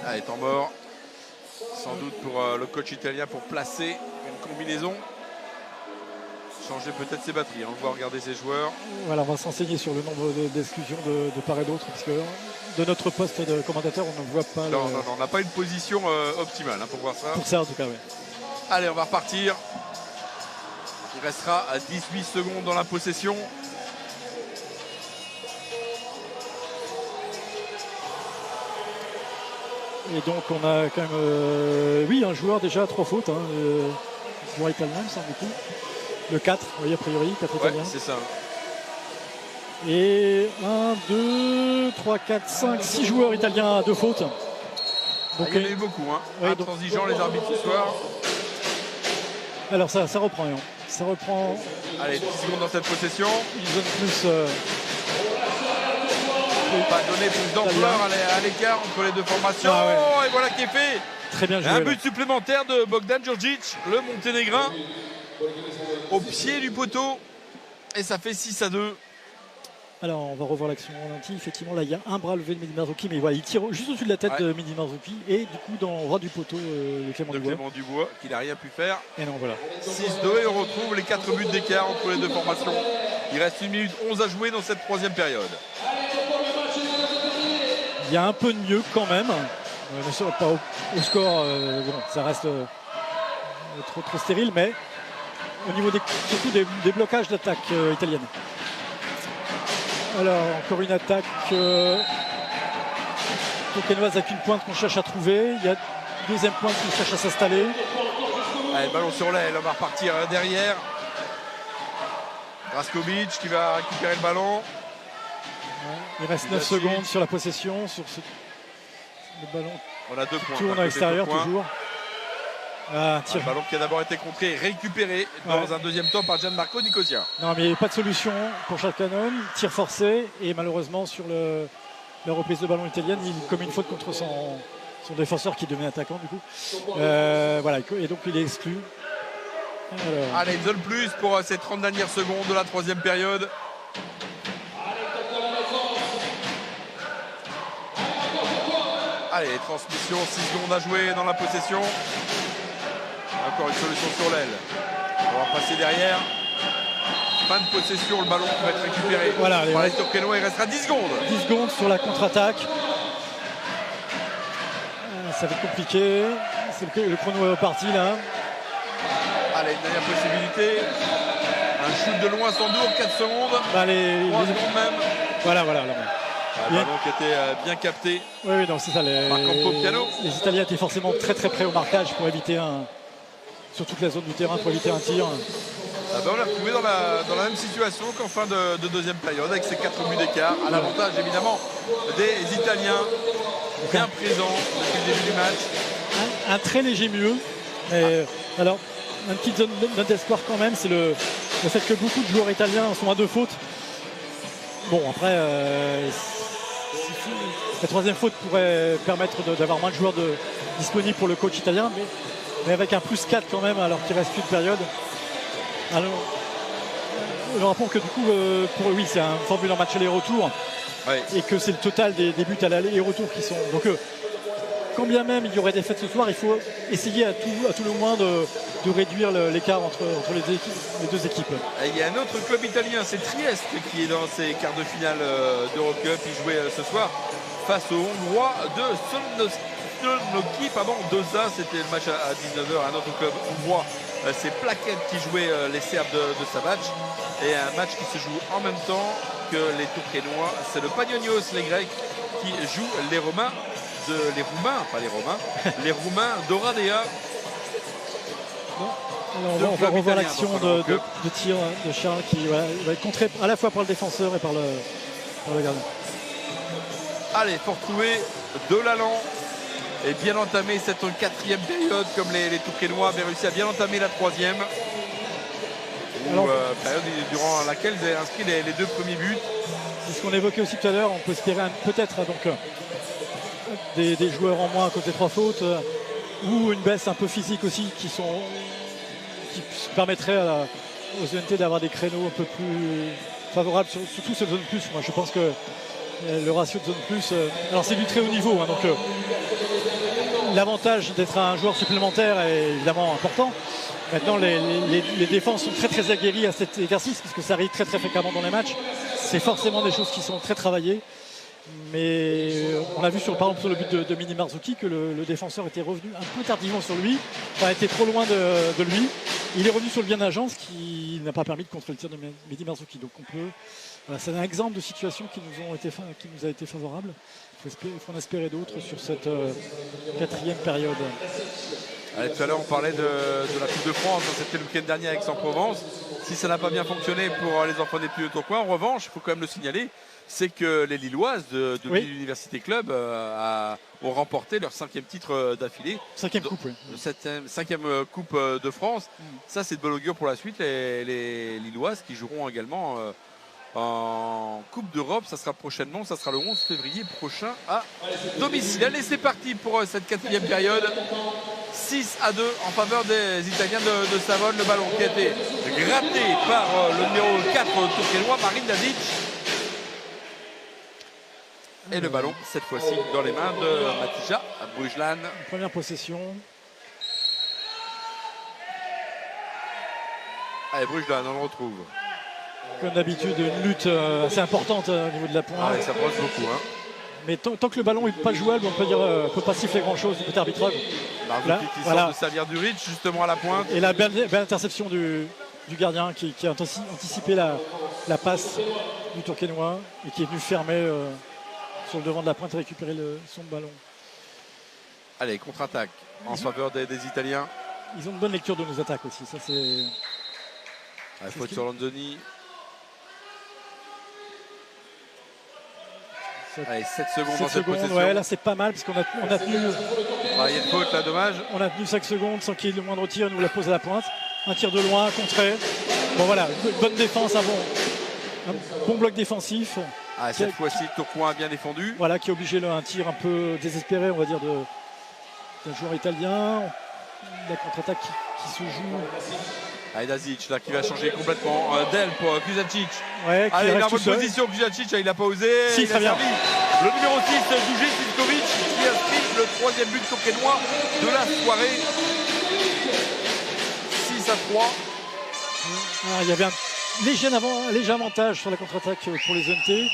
Allez, temps mort. Sans doute pour le coach italien pour placer une combinaison. Changer peut-être ses batteries. On va regarder ses joueurs. Voilà, on va s'enseigner sur le nombre d'exclusions de part et d'autre, parce que de notre poste de commentateur, on ne voit pas. Non, on n'a pas une position optimale pour voir ça. Pour ça, en tout cas, oui. Allez, on va repartir. Il restera à 18 secondes dans la possession. Et donc on a quand même oui, un joueur déjà à 3 fautes, hein, joueur italien, il me semble beaucoup. Le 4, oui, a priori, 4 Ouais, italiens. c'est ça. Et 1, 2, 3, 4, 5, 6 joueurs italiens à 2 fautes. Donc, il y en a eu beaucoup, hein. Ouais, Intransigeant les arbitres ce soir. Alors ça reprend, hein. Ça reprend. Allez, 10 secondes dans cette possession. Ils donnent plus. Pas donner plus d'ampleur à l'écart entre les deux formations. Ah ouais. Et voilà qui est fait. Très bien joué. Un but supplémentaire de Bogdan Djurdjic, le Monténégrin, au pied du poteau. Et ça fait 6-2. Alors on va revoir l'action en ralenti. Effectivement, là il y a un bras levé de Mehdi Marzouki, mais voilà, il tire juste au-dessus de la tête de Mehdi Marzouki. Et du coup, dans le droit du poteau, de Clément Dubois, qui n'a rien pu faire. Et non, voilà. 6-2 et on retrouve les 4 buts d'écart entre les deux formations. Il reste 1 minute 11 à jouer dans cette troisième période. Il y a un peu de mieux quand même. Pas au score, bon, ça reste trop stérile, mais au niveau surtout des blocages d'attaque italienne. Alors, encore une attaque tokenoise avec une pointe qu'on cherche à trouver. Il y a une deuxième pointe qui cherche à s'installer. Allez, ballon sur l'aile, on va repartir derrière. Raskovic qui va récupérer le ballon. Il reste 9 secondes sur la possession. Le ballon on a 2 points. Tourne à l'extérieur toujours. Un ballon qui a d'abord été contré et récupéré dans un deuxième temps par Gianmarco Nicosia. Non, mais il n'y a pas de solution pour Chalcanon. Tir forcé et malheureusement sur la reprise de ballon italienne, il commet une faute contre son défenseur qui devient attaquant du coup. Voilà, et donc il est exclu. Alors. Allez, une zone plus pour ces 30 dernières secondes de la troisième période. Allez, transmission, 6 secondes à jouer dans la possession. Encore une solution sur l'aile. On va passer derrière. Fin de possession, le ballon va être récupéré par les Turquenois. Il restera 10 secondes. 10 secondes sur la contre-attaque. Ça va être compliqué. Le chrono est reparti là. Allez, une dernière possibilité. Un shoot de loin sans doute, 4 secondes. 3 secondes même. Voilà. Un ballon qui était bien capté. Oui, non, c'est ça. Les Italiens étaient forcément très près au marquage pour éviter sur toute la zone du terrain pour éviter un tir. On l'a retrouvé dans la même situation qu'en fin de deuxième période avec ces 4 buts d'écart. À l'avantage évidemment des Italiens bien présents depuis le début du match. Un très léger mieux. Alors, une petite zone d'espoir quand même, c'est le fait que beaucoup de joueurs italiens sont à 2 fautes. Bon, après, la troisième faute pourrait permettre d'avoir moins de joueurs disponibles pour le coach italien, mais avec un plus 4 quand même, alors qu'il reste plus de période. Alors, je rappelle que du coup, pour lui, c'est un formule en match aller-retour, et que c'est le total des buts à l'aller et retour qui sont. Donc, quand bien même il y aurait des fêtes ce soir, il faut essayer à tout le moins de réduire l'écart entre les deux équipes. Et il y a un autre club italien, c'est Trieste, qui est dans ses quarts de finale d'Eurocup. Il jouait ce soir face aux Hongrois de Szolnoki, 2-1, c'était le match à 19h. Un autre club hongrois, c'est Plaquette qui jouait les Serbes de Sabac. Et un match qui se joue en même temps que les Turquenois, c'est le Panionios, les Grecs, qui jouent les Roumains d'Oradea. Alors on va revoir l'action de tir de Charles qui va être contré à la fois par le défenseur et par le gardien. Allez, faut retrouver de l'allant et bien entamer cette quatrième période comme les Turquenois avaient réussi à bien entamer la troisième. Période durant laquelle ils avaient inscrit les 2 premiers buts. C'est ce qu'on évoquait aussi tout à l'heure. On peut espérer peut-être des joueurs en moins à côté 3 fautes ou une baisse un peu physique aussi qui permettrait aux UNT d'avoir des créneaux un peu plus favorables, surtout sur zone plus. Moi je pense que le ratio de zone plus, alors c'est du très haut niveau, hein, donc l'avantage d'être un joueur supplémentaire est évidemment important. Maintenant les défenses sont très aguerries à cet exercice puisque ça arrive très fréquemment dans les matchs. C'est forcément des choses qui sont très travaillées. Mais on a vu par exemple sur le but de Mehdi Marzouki que le défenseur était revenu un peu tardivement sur lui, enfin était trop loin de lui. Il est revenu sur le bien agent, ce qui n'a pas permis de contrer le tir de Mehdi Marzouki. Donc voilà, c'est un exemple de situation qui nous a été favorable. Il faut en espérer d'autres sur cette 4e période. Allez, tout à l'heure on parlait de la Coupe de France, c'était le week-end dernier avec Aix-en-Provence. Si ça n'a pas bien fonctionné pour les enfants des plus de Tourcoing, en revanche, il faut quand même le signaler, c'est que les Lilloises de l'Université Club ont remporté leur 5e titre d'affilée. 5e coupe, oui. 5e coupe de France. Ça, c'est de bon augure pour la suite. Les Lilloises qui joueront également en Coupe d'Europe. Ça sera prochainement, ça sera le 11 février prochain à domicile. Allez, c'est parti pour cette 4e période. 6-2 en faveur des Italiens de Savone. Le ballon qui a été gratté par le numéro 4 tourquenois, Marine Dazic. Et le ballon, cette fois-ci, dans les mains de Matija Brujlan. Première possession. Allez, Brujlan, on le retrouve. Comme d'habitude, une lutte assez importante au niveau de la pointe. Ah ouais, ça brosse beaucoup. Hein. Mais tant que le ballon n'est pas jouable, on peut pas siffler grand-chose du côté arbitrage. Marzouki qui sort de salir du Rich, justement à la pointe. Et la belle interception du gardien qui a anticipé la passe du Tourquenois et qui est venu fermer sur le devant de la pointe et récupérer son ballon. Allez, contre-attaque en faveur des Italiens. Ils ont une bonne lecture de nos attaques aussi. Ça, c'est... Faute sur Landoni. Allez, 7 secondes dans cette possession. Ouais, là c'est pas mal parce qu'on a tenu. Il y a une faute là, dommage. On a tenu 5 secondes sans qu'il y ait le moindre tir, il nous la pose à la pointe. Un tir de loin, contré. Bon voilà, bonne défense, un bon bloc défensif. Cette fois-ci, Tourcoing a bien défendu. Voilà, qui a obligé un tir un peu désespéré, on va dire, d'un joueur italien. La contre-attaque qui se joue. Dazic là qui va changer complètement. Del pour Kuzacic. Ouais, allez, il est en bonne position. Kuzacic, il n'a pas osé. Si, très bien. Le numéro 6, Dujic Sivkovic, qui inscrit le 3e but tourquenois de la soirée. 6-3. Il y avait un léger avantage sur la contre-attaque pour les ENT.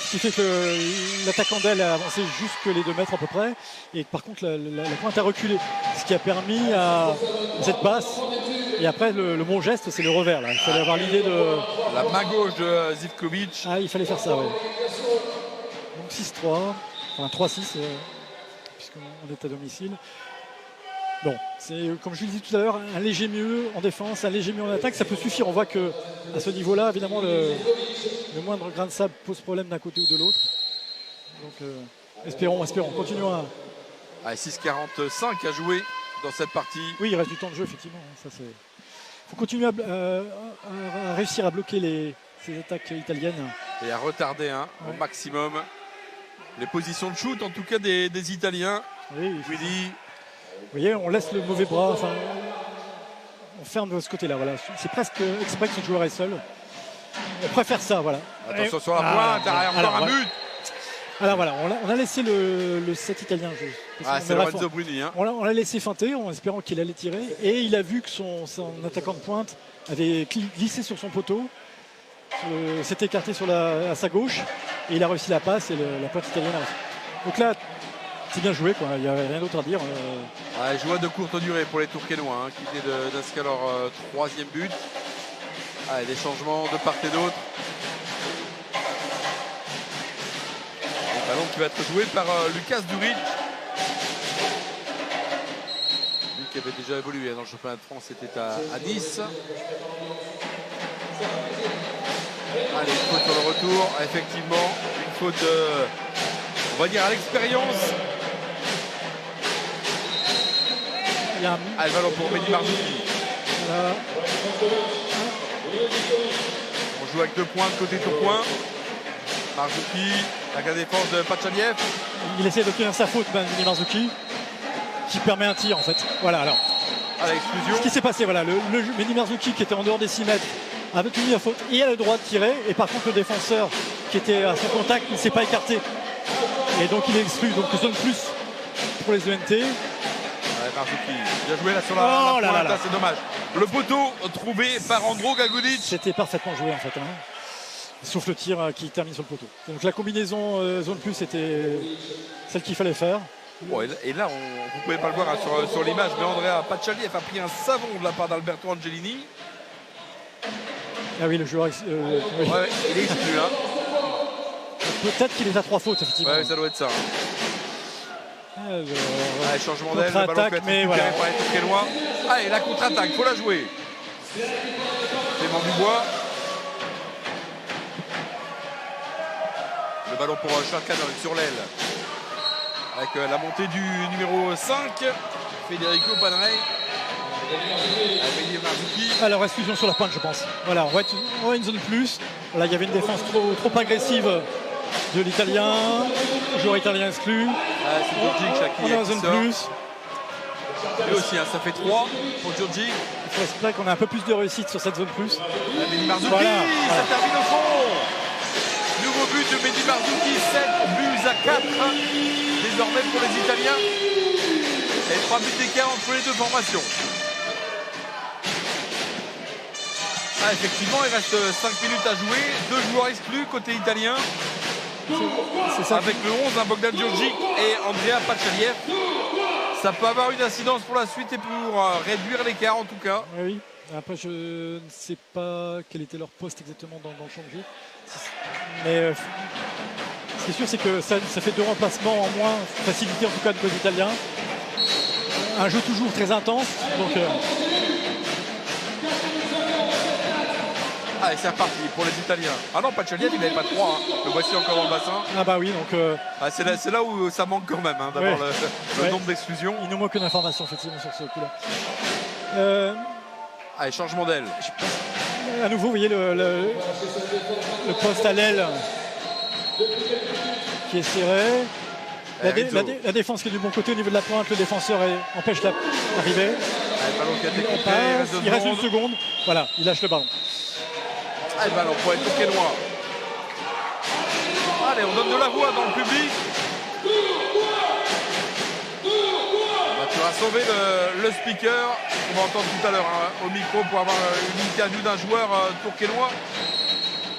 Ce qui fait que l'attaquant d'elle a avancé jusque les 2 mètres à peu près. Et par contre, la pointe a reculé. Ce qui a permis à cette passe. Et après, le bon geste, c'est le revers. Là. Il fallait avoir l'idée de... La main gauche de Zivkovic. Il fallait faire ça, oui. Donc 6-3. Enfin 3-6, puisqu'on est à domicile. Bon, c'est comme je le disais tout à l'heure, un léger mieux en défense, un léger mieux en attaque. Ça peut suffire. On voit qu'à ce niveau-là, évidemment, le moindre grain de sable pose problème d'un côté ou de l'autre. Donc espérons, continuons à... 6-45 à jouer dans cette partie. Oui, il reste du temps de jeu, effectivement. Il faut continuer à réussir à bloquer ces attaques italiennes. Et à retarder au maximum les positions de shoot, en tout cas des Italiens. Oui, Willy. Vous voyez, on laisse le mauvais bras, on ferme de ce côté-là. Voilà. C'est presque exprès que ce joueur est seul. On préfère ça, voilà. Attention sur la pointe, derrière encore un but. Alors voilà, on a laissé le 7 italien jouer. C'est Lorenzo Bruni. On l'a laissé feinter en espérant qu'il allait tirer. Et il a vu que son attaquant de pointe avait glissé sur son poteau, s'est écarté à sa gauche. Et il a réussi la passe et la pointe italienne a réussi. Donc là, c'est bien joué, quoi. Il n'y a rien d'autre à dire. Joie de courte durée pour les Tourquenois qui venaient d'inscrire leur 3e but. Des changements de part et d'autre. Ballon qui va être joué par Lucas Duric. Lui qui avait déjà évolué dans le championnat de France, c'était à Nice. Allez, une faute sur le retour. Effectivement, une faute, on va dire, à l'expérience. Le ballon pour Mehdi Marzouki. Voilà. On joue avec 2 points de côté Tourcoing. Marzouki, avec la défense de Pachaliev. Il essaie d'obtenir sa faute, Mehdi Marzouki, qui permet un tir en fait. Voilà, alors. À l'exclusion. Ce qui s'est passé, voilà, Mehdi Marzouki qui était en dehors des 6 mètres avait tenu la faute et a le droit de tirer. Et par contre, le défenseur qui était à son contact ne s'est pas écarté. Et donc il est exclu. Donc zone plus pour les ENT. Marzouki, bien joué là sur la pointe, c'est dommage. Le poteau trouvé par Andro Gagunic. C'était parfaitement joué en fait. sauf le tir qui termine sur le poteau. Donc la combinaison zone plus était celle qu'il fallait faire. Bon, et là, vous ne pouvez pas le voir hein, sur l'image, mais Andrea Paccialieff a pris un savon de la part d'Alberto Angelini. Ah oui, le joueur. Oui. Ouais, il est exclu. Hein. Peut-être qu'il est à 3 fautes, effectivement. Ouais, ça doit être ça. Alors, changement d'aile, le ballon peut être récupéré par les Tourquenois. Allez, la contre-attaque, il faut la jouer. Clément Dubois. Le ballon pour Charles Canol sur l'aile. Avec la montée du numéro 5, Federico Panrey. Alors, exclusion sur la pointe, je pense. Voilà, on va une zone plus. Là, il y avait une défense trop agressive de l'Italien. Joueur italien exclu. C'est Djurdjic qui on est en zone plus. Lui aussi, hein, ça fait 3 pour Djurdjic. Il faut espérer qu'on a un peu plus de réussite sur cette zone plus. Mehdi Marzouki, ça termine au fond. Nouveau but de Mehdi Marzouki, 7-4 désormais pour les Italiens. Et 3 buts d'écart entre les deux formations. Effectivement, il reste 5 minutes à jouer. 2 joueurs exclus côté italien. C'est ça. Avec le 11, Bogdan Djurdjic et Andrea Paccialieff. Ça peut avoir une incidence pour la suite et pour réduire l'écart en tout cas. Oui. Après, je ne sais pas quel était leur poste exactement dans le champ de jeu. Mais ce qui est sûr, c'est que ça fait 2 remplacements en moins, facilité en tout cas de côté italien. Un jeu toujours très intense. Donc, allez, c'est reparti pour les Italiens. Ah non, Paccialieff, il n'avait pas 3. Hein. Le voici encore dans le bassin. Ah bah oui, donc... c'est là où ça manque quand même, hein, d'avoir le nombre d'exclusions. Il nous manque une information, effectivement, sur ce coup-là. Allez, changement d'aile. À nouveau, vous voyez le poste à l'aile qui est serré. La défense qui est du bon côté au niveau de la pointe. Le défenseur empêche l'arrivée. Il reste une seconde. Voilà, il lâche le ballon. Allez, le ballon pour être Tourquenois. Allez, on donne de la voix dans le public. Tu vas sauver le speaker. On va entendre tout à l'heure hein, au micro pour avoir une interview d'un joueur tourquenois.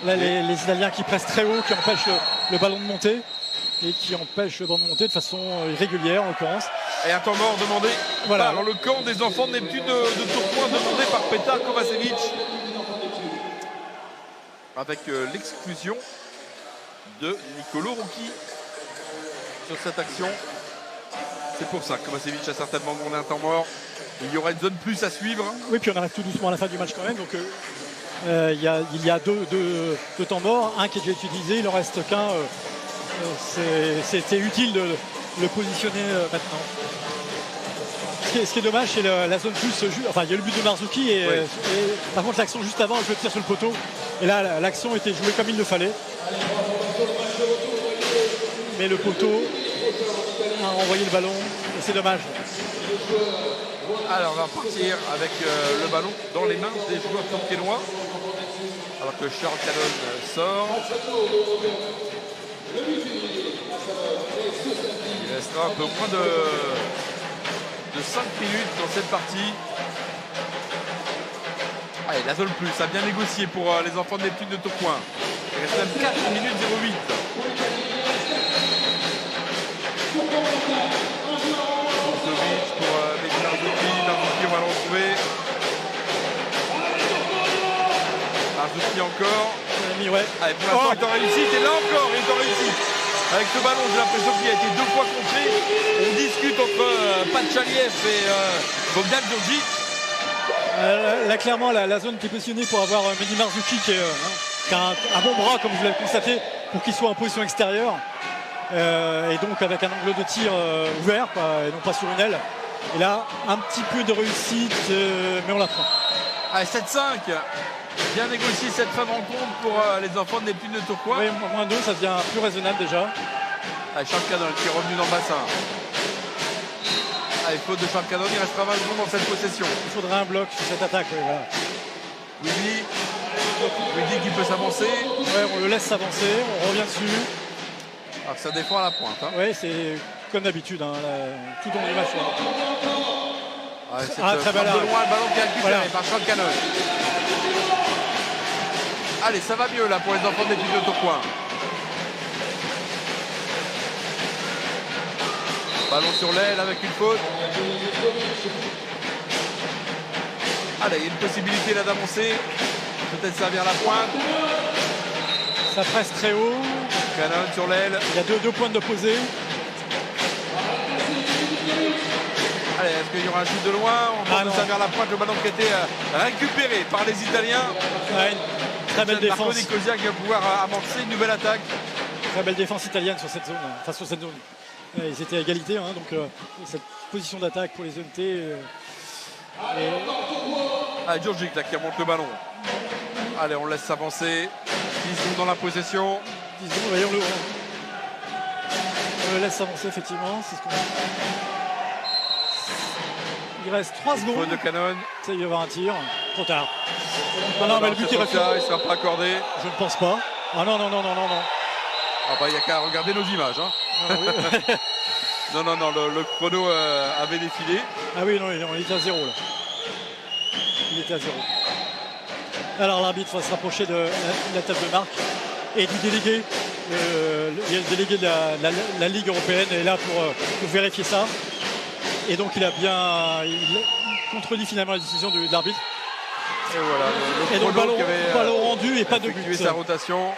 Là, les Italiens qui pressent très haut, qui empêchent le ballon de monter. Et qui empêchent le ballon de monter de façon irrégulière en l'occurrence. Et un temps mort demandé par le camp des enfants de Neptune de Tourcoing, demandé par Petar Kovacevic. Avec l'exclusion de Nicolo Rocchi sur cette action. C'est pour ça que Kovacevic a certainement demandé un temps mort. Il y aura une zone plus à suivre. Oui, puis on arrive tout doucement à la fin du match quand même. Donc il y a deux temps morts. Un qui est déjà utilisé, il n'en reste qu'un. C'était utile de le positionner maintenant. Ce qui est dommage, c'est la zone plus. Enfin, il y a le but de Marzouki et par contre, l'action juste avant, je tire sur le poteau. Et là, l'action était jouée comme il le fallait. Mais le poteau a renvoyé le ballon et c'est dommage. Alors, on va partir avec le ballon dans les mains des joueurs tourquenois. Alors que Charles Cannon sort. Il restera un peu moins de 5 minutes dans cette partie. Allez, la zone plus, a bien négocié pour les enfants de Neptune de Tourcoing. Il reste même 4 minutes 08. Kovic pour Mehdi Marzouki. Marzouki, on va le retrouver. Marzouki encore. Allez, pour l'instant, il est en réussite. Et là encore, il est en réussite. Avec ce ballon, j'ai l'impression qu'il a été 2 fois contré. On discute entre Paccialieff et Bogdan Djurdjic. Là, clairement, la zone qui est positionnée pour avoir Mehdi Marzouki qui a un bon bras, comme vous l'avez constaté, pour qu'il soit en position extérieure. Et donc avec un angle de tir ouvert, et non pas sur une aile. Et là, un petit peu de réussite, mais on la prend. Allez, 7-5. Bien négocié cette fin de rencontre pour les enfants de Neptune de Tourcoing. Oui, moins 2, ça devient plus raisonnable déjà. Allez, Charles Canol qui est revenu dans le bassin. Allez, faute de Charles Canol, il restera 20 secondes dans cette possession. Il faudrait un bloc sur cette attaque, oui, voilà. Willy qui peut s'avancer. Ouais, on le laisse s'avancer, on revient dessus. Alors que ça défend à la pointe. Hein. Oui, c'est comme d'habitude, hein, tout dans les matchs. Très belle de loin, le ballon qui est récupéré par Charles Canol. Allez, ça va mieux là pour les enfants des petits de Tourcoing. Ballon sur l'aile avec une faute. Allez, il y a une possibilité là d'avancer. Peut-être servir la pointe. Ça presse très haut. Cannon sur l'aile. Il y a deux points d'opposé. Allez, est-ce qu'il y aura un shoot de loin? On tente de servir la pointe. Le ballon qui a été récupéré par les Italiens. Ouais, une très belle défense. Marco Nicosia qui va pouvoir amorcer une nouvelle attaque. Très belle défense italienne sur cette zone. Enfin, sur cette zone. Ils étaient à égalité, hein, donc cette position d'attaque pour les ENT. Ah, Djurdjic là qui remonte le ballon. Allez, on laisse s'avancer. 10 secondes dans la possession. 10 secondes, voyons on le laisse avancer effectivement. C'est ce qu'on... Il reste 3 secondes. Faute de Cannon. Ça, il va y avoir un tir. Trop tard. Non, mais le but il reste. Il ne sera pas accordé. Je ne pense pas. Ah non. Ah bah il n'y a qu'à regarder nos images. Hein. Non, le chrono avait défilé. Ah oui, non, il était à 0 là. Il était à 0. Alors l'arbitre va se rapprocher de la table de marque et du délégué. Il y a le délégué de la Ligue européenne est là pour vérifier ça. Et donc il contredit finalement la décision de l'arbitre. Et voilà, et donc ballon rendu et pas de but. Sa rotation.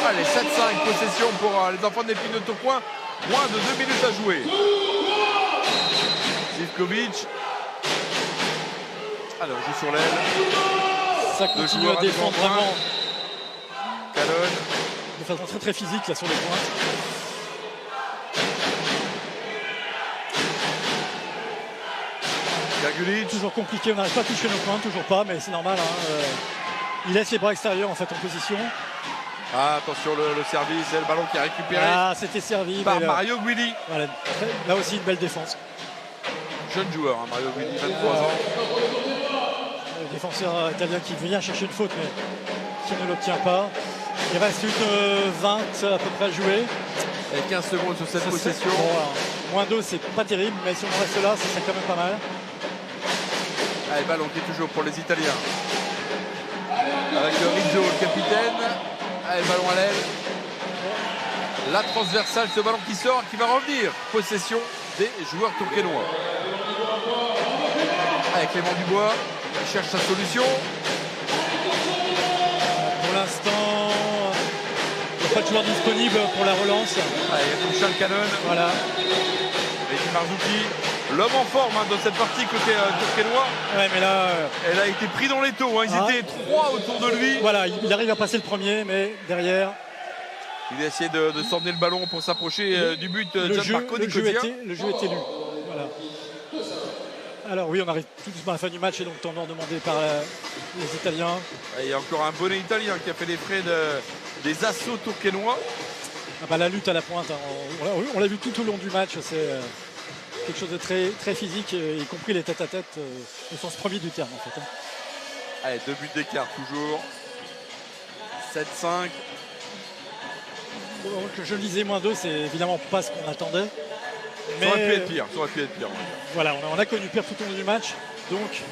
Allez, 7-5, possession pour les enfants des Pins de Tourcoing. Moins de 2 minutes à jouer. Zivkovic. Alors, on joue sur l'aile. Ça continue à défendre vraiment. Cannon. De façon très très physique là sur les points. Gergulic. Toujours compliqué, on n'arrive pas à toucher nos points, toujours pas, mais c'est normal. Hein. Il laisse les bras extérieurs en fait en position. Ah, attention le service et le ballon qui est récupéré. Ah, c'était servi par Mario Guidi. Voilà, là aussi une belle défense. Jeune joueur, hein, Mario Guidi, 23 ans. Le défenseur italien qui vient chercher une faute mais qui ne l'obtient pas. Il reste une 20 à peu près à jouer. Et 15 secondes sur cette possession. Bon, alors, moins 2 c'est pas terrible, mais si on reste là, ça serait quand même pas mal. Allez, ballon qui est toujours pour les Italiens. Avec Rizzo, le capitaine. Allez, ballon à l'aile. La transversale, ce ballon qui sort, qui va revenir. Possession des joueurs tourquenois. Avec Clément Dubois, il cherche sa solution. Pour l'instant, il n'y a pas de joueur disponible pour la relance. Allez, il y a Cannon. Voilà. Et Marzouki, l'homme en forme hein, dans cette partie côté tourquenois. Ouais, mais là. Elle a été pris dans les taux. Hein. Ils étaient 3 autour de lui. Voilà, il arrive à passer le premier, mais derrière. Il a essayé de s'emmener le ballon pour s'approcher du but de Gianmarco Nicosia. Le jeu est élu. Voilà. Alors oui, on arrive tout doucement à la fin du match et donc temps demandé par les Italiens. Et il y a encore un bonnet italien qui a fait les frais des assauts tourquenois. Ah bah, la lutte à la pointe, hein. On l'a vu tout au long du match, c'est quelque chose de très, très physique, y compris les tête-à-tête au sens premier du terme en fait. Hein. Allez, 2 buts d'écart toujours. 7-5. Donc je le disais, moins 2, c'est évidemment pas ce qu'on attendait. Mais ça aurait pu être pire. Voilà, on a connu pire tout au long du match, donc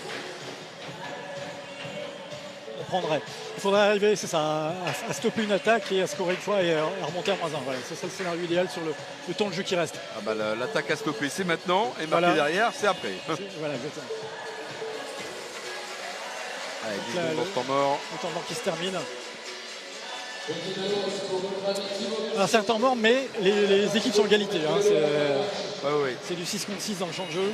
on prendrait. Il faudrait arriver, c'est ça, à stopper une attaque et à scorer une fois et à remonter à moins 1. Voilà, c'est ça le scénario idéal sur le temps de jeu qui reste. Ah bah, l'attaque à stopper, c'est maintenant, et marquer derrière, c'est après. Voilà, exactement. Allez, 10 secondes dans ce temps mort. Le temps mort qui se termine. Alors c'est un temps mort, mais les équipes sont égalité. Hein. C'est du 6 contre 6 dans le champ de jeu.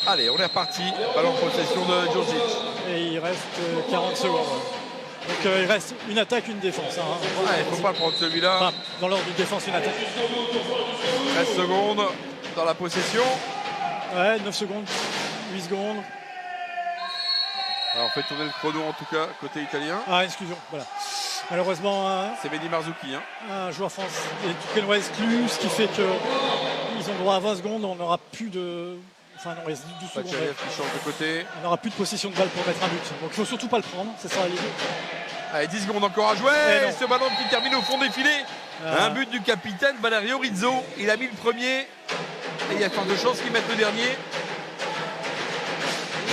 Allez, on est reparti. Ballon en possession de Djurdjic. Et il reste 40 secondes. Donc il reste une attaque, une défense. Hein. Il ne faut pas prendre celui-là. Enfin, dans l'ordre d'une défense, une attaque. 13 secondes dans la possession. Ouais, 9 secondes, 8 secondes. Alors on fait tourner le chrono en tout cas, côté italien. Ah, excusez-moi, voilà. Malheureusement, c'est Mehdi Marzouki. Hein. Un joueur français et tourquenois exclu, ce qui fait qu'ils ont droit à 20 secondes, on n'aura plus de... Enfin non, il reste 12 secondes. Qui change de côté. On n'aura plus de possession de balle pour mettre un but. Donc il ne faut surtout pas le prendre, c'est ça l'idée. Allez, 10 secondes encore à jouer. Ce ballon qui termine au fond des filets. Un but du capitaine Valerio Rizzo. Il a mis le premier. Et il y a tant de chances qu'il mette le dernier.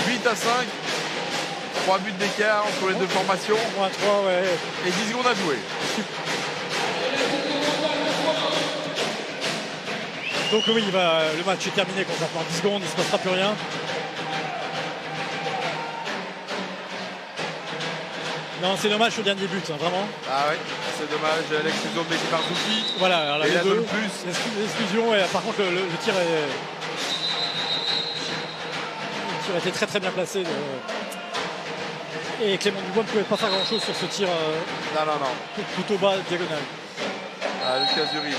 8-5. 3 buts d'écart entre les deux formations. Moins 3, ouais. Et 10 secondes à jouer. Donc oui, le match est terminé concrètement. 10 secondes, il ne se passera plus rien. Non, c'est dommage au dernier but, hein, vraiment. Ah oui, c'est dommage, l'exclusion de Mehdi Marzouki. Voilà, alors et les la deux, zone plus. l'exclusion, et par contre le tir a été très très bien placé. Et Clément Dubois ne pouvait pas faire grand chose sur ce tir Non. plutôt bas, diagonal. Ah, Lucas Zurich.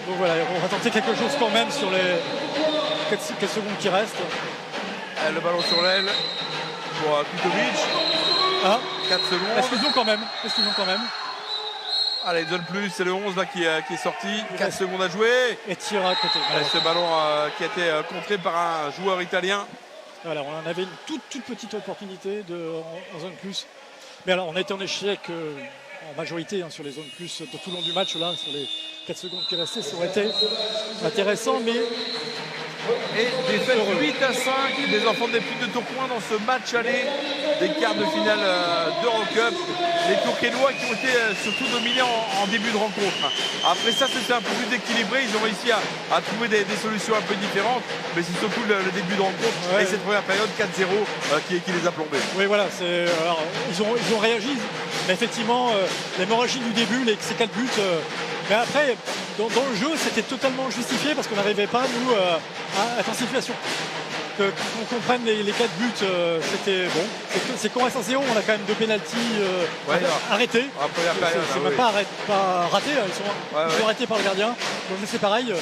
Donc voilà, on va tenter quelque chose quand même sur les 4 secondes qui restent. Le ballon sur l'aile pour Kutovic. Ah, 4 secondes. exclusion quand même. Allez, zone plus, c'est le 11 là qui est sorti. 4 secondes à jouer. Et tir à côté. Allez, ce ballon qui a été contré par un joueur italien. Voilà, on en avait une toute petite opportunité en zone plus. Mais alors, on a été en échec en majorité sur les zones plus tout le long du match, là, sur les 4 secondes qui restaient. Ça aurait été intéressant, mais Et défaite 8-5 des enfants des plus de Tourcoing dans ce match aller des quarts de finale d'Eurocup. Les Tourquenois qui ont été surtout dominés en début de rencontre. Après ça, c'était un peu plus équilibré. Ils ont réussi à trouver des solutions un peu différentes. Mais c'est surtout le début de rencontre et cette première période 4-0 qui les a plombés. oui, voilà. Alors, ils ont réagi. Mais effectivement, l'hémorragie du début, ces 4 buts. Mais après, dans le jeu, c'était totalement justifié parce qu'on n'arrivait pas, nous, à être en situation. Qu'on comprenne les 4 buts, c'était bon. C'est qu'on reste à 0, on a quand même 2 pénaltys arrêtés. C'est même pas ratés, ils sont arrêtés par le gardien. Donc c'est pareil,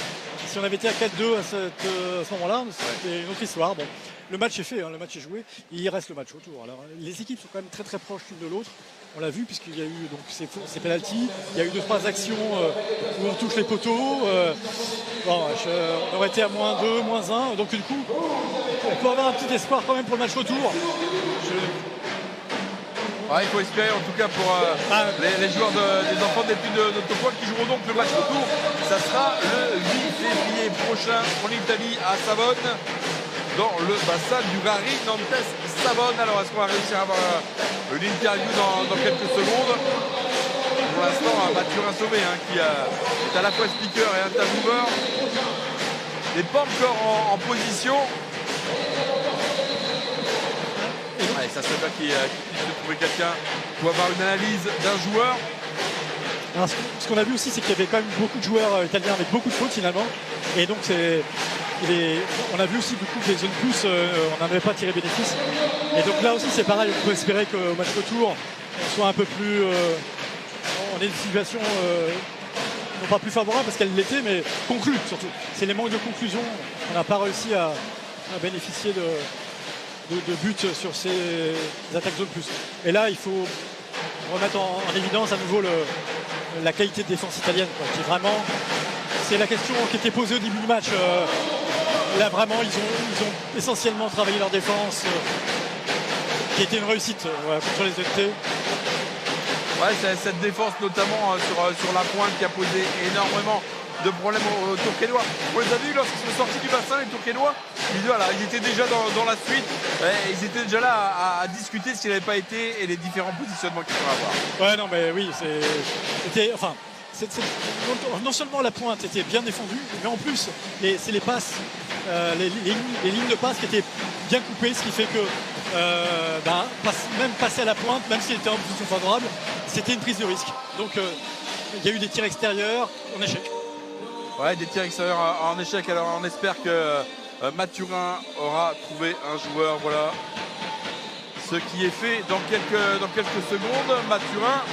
si on avait été à 4-2 à ce moment-là, c'était une autre histoire. Bon, le match est fait, le match est joué, il reste le match autour. Alors, les équipes sont quand même très très proches l'une de l'autre. On l'a vu puisqu'il y a eu donc ces pénaltys, il y a eu 2-3 actions où on touche les poteaux. On aurait été à -2, -1, donc du coup, on peut avoir un petit espoir quand même pour le match retour. Il faut espérer en tout cas pour les joueurs des enfants des plus de Tourcoing qui joueront donc le match retour. Ça sera le 8 février prochain en Italie à Savone, dans le bassin du Rari Nantes Savone. Alors est-ce qu'on va réussir à avoir une interview dans quelques secondes? Pour l'instant, Mathurin Sauvé qui est à la fois speaker et intervieweur n'est pas encore en position. Allez, ça serait bien qu'il puisse trouver quelqu'un pour avoir une analyse d'un joueur. Alors, ce qu'on a vu aussi, c'est qu'il y avait quand même beaucoup de joueurs italiens avec beaucoup de fautes finalement. Et donc on a vu aussi beaucoup que les zones plus, on n'en avait pas tiré bénéfice. Et donc là aussi c'est pareil, on peut espérer qu'au match retour, on soit un peu plus. On ait une situation non pas plus favorable parce qu'elle l'était, mais conclue surtout. C'est les manques de conclusion. On n'a pas réussi à bénéficier de buts sur ces attaques zone plus. Et là, il faut remettre en évidence à nouveau la qualité de défense italienne, qui est vraiment. C'est la question qui était posée au début du match. Là, vraiment, ils ont essentiellement travaillé leur défense, qui était une réussite contre les ET. Ouais, c'est cette défense notamment sur la pointe qui a posé énormément de problèmes aux Tourquenois. On les a vus lorsqu'ils sont sortis du bassin, les Tourquenois. Ils étaient déjà dans la suite. Ils étaient déjà là à discuter ce qui n'avait pas été et les différents positionnements qu'il faudra avoir. Ouais, non, mais oui, c'était. Enfin, non seulement la pointe était bien défendue, mais en plus, c'est les passes, les lignes de passe qui étaient bien coupées, ce qui fait que même passer à la pointe, même s'il était en position favorable, c'était une prise de risque. Donc, il y a eu des tirs extérieurs en échec. Ouais, des tirs extérieurs en échec. Alors, on espère que Mathurin aura trouvé un joueur. Voilà ce qui est fait dans quelques secondes. Mathurin,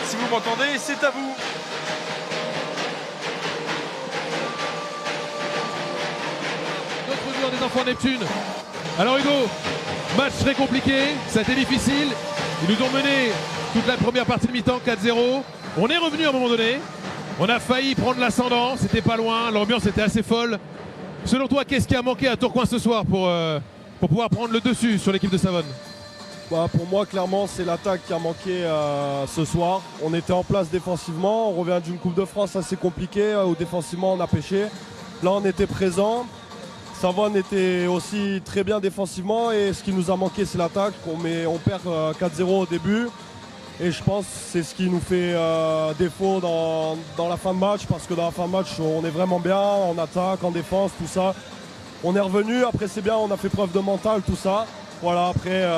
si vous m'entendez, c'est à vous. Notre joueur des enfants Neptune. Alors Hugo, match très compliqué, ça a été difficile. Ils nous ont mené toute la première partie de mi-temps 4-0. On est revenu à un moment donné. On a failli prendre l'ascendant, c'était pas loin, l'ambiance était assez folle. Selon toi, qu'est-ce qui a manqué à Tourcoing ce soir pour pouvoir prendre le dessus sur l'équipe de Savone? Pour moi, clairement, c'est l'attaque qui a manqué ce soir. On était en place défensivement. On revient d'une Coupe de France assez compliquée où défensivement on a pêché. Là, on était présent. Savone était aussi très bien défensivement et ce qui nous a manqué c'est l'attaque. On perd 4-0 au début et je pense que c'est ce qui nous fait défaut dans la fin de match, parce que dans la fin de match on est vraiment bien en attaque, en défense, tout ça. On est revenu, après c'est bien, on a fait preuve de mental, tout ça. Voilà, après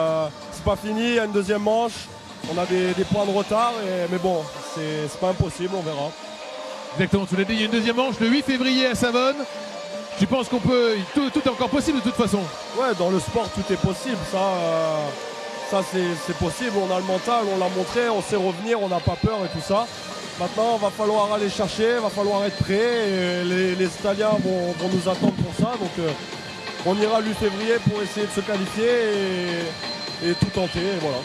c'est pas fini, il y a une deuxième manche, on a des points de retard, mais bon, c'est pas impossible, on verra. Exactement, tu l'as dit, il y a une deuxième manche le 8 février à Savone. Tu penses qu'on peut. Tout est encore possible de toute façon? Ouais, dans le sport tout est possible, ça c'est possible, on a le mental, on l'a montré, on sait revenir, on n'a pas peur et tout ça. Maintenant, il va falloir aller chercher, il va falloir être prêt. Et les Italiens vont nous attendre pour ça. Donc, on ira le 8 février pour essayer de se qualifier et tout tenter. Et voilà.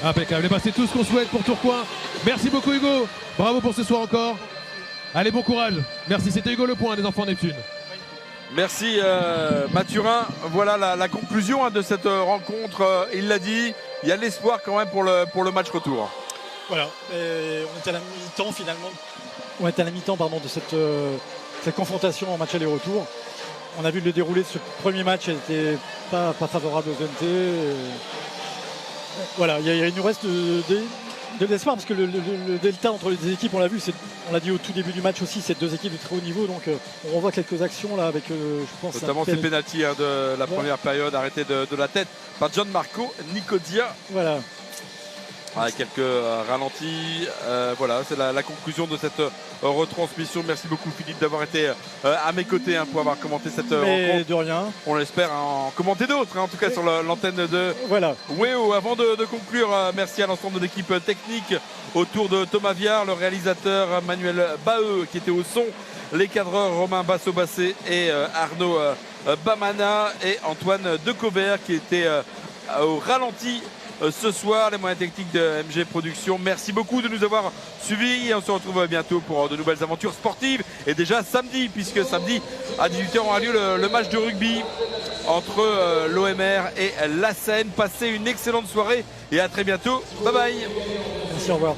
Impeccable. Et ben, c'est tout ce qu'on souhaite pour Tourcoing. Merci beaucoup, Hugo. Bravo pour ce soir encore. Allez, bon courage. Merci. C'était Hugo Le Point des Enfants Neptune. Merci Mathurin. Voilà la conclusion de cette rencontre. Il l'a dit, il y a l'espoir quand même pour le match retour. Voilà, on est à la mi-temps finalement. On est à la mi-temps de cette confrontation en match aller-retour. On a vu le déroulé de ce premier match, elle n'était pas favorable aux NT. Voilà, il nous reste de l'espoir parce que le delta entre les équipes, on l'a vu, on l'a dit au tout début du match aussi, c'est deux équipes de très haut niveau. Donc on revoit quelques actions là avec, je pense, notamment ces pénaltys de la première période arrêtés de la tête par Gianmarco Nicodia. Voilà. Avec quelques ralentis, voilà, c'est la conclusion de cette retransmission. Merci beaucoup Philippe d'avoir été à mes côtés pour avoir commenté cette rencontre. De rien. On l'espère en commenter d'autres, en tout cas sur l'antenne de WEO. Avant de conclure, merci à l'ensemble de l'équipe technique autour de Thomas Viard, le réalisateur Manuel Baheux qui était au son, les cadreurs Romain Basso-Bassé et Arnaud Bamana et Antoine Decouvert qui était au ralenti ce soir, les moyens techniques de MG Productions. Merci beaucoup de nous avoir suivis et on se retrouve bientôt pour de nouvelles aventures sportives. Et déjà samedi, puisque samedi à 18h aura lieu le match de rugby entre l'OMR et la Seine. Passez une excellente soirée et à très bientôt. Bye bye. Merci, au revoir.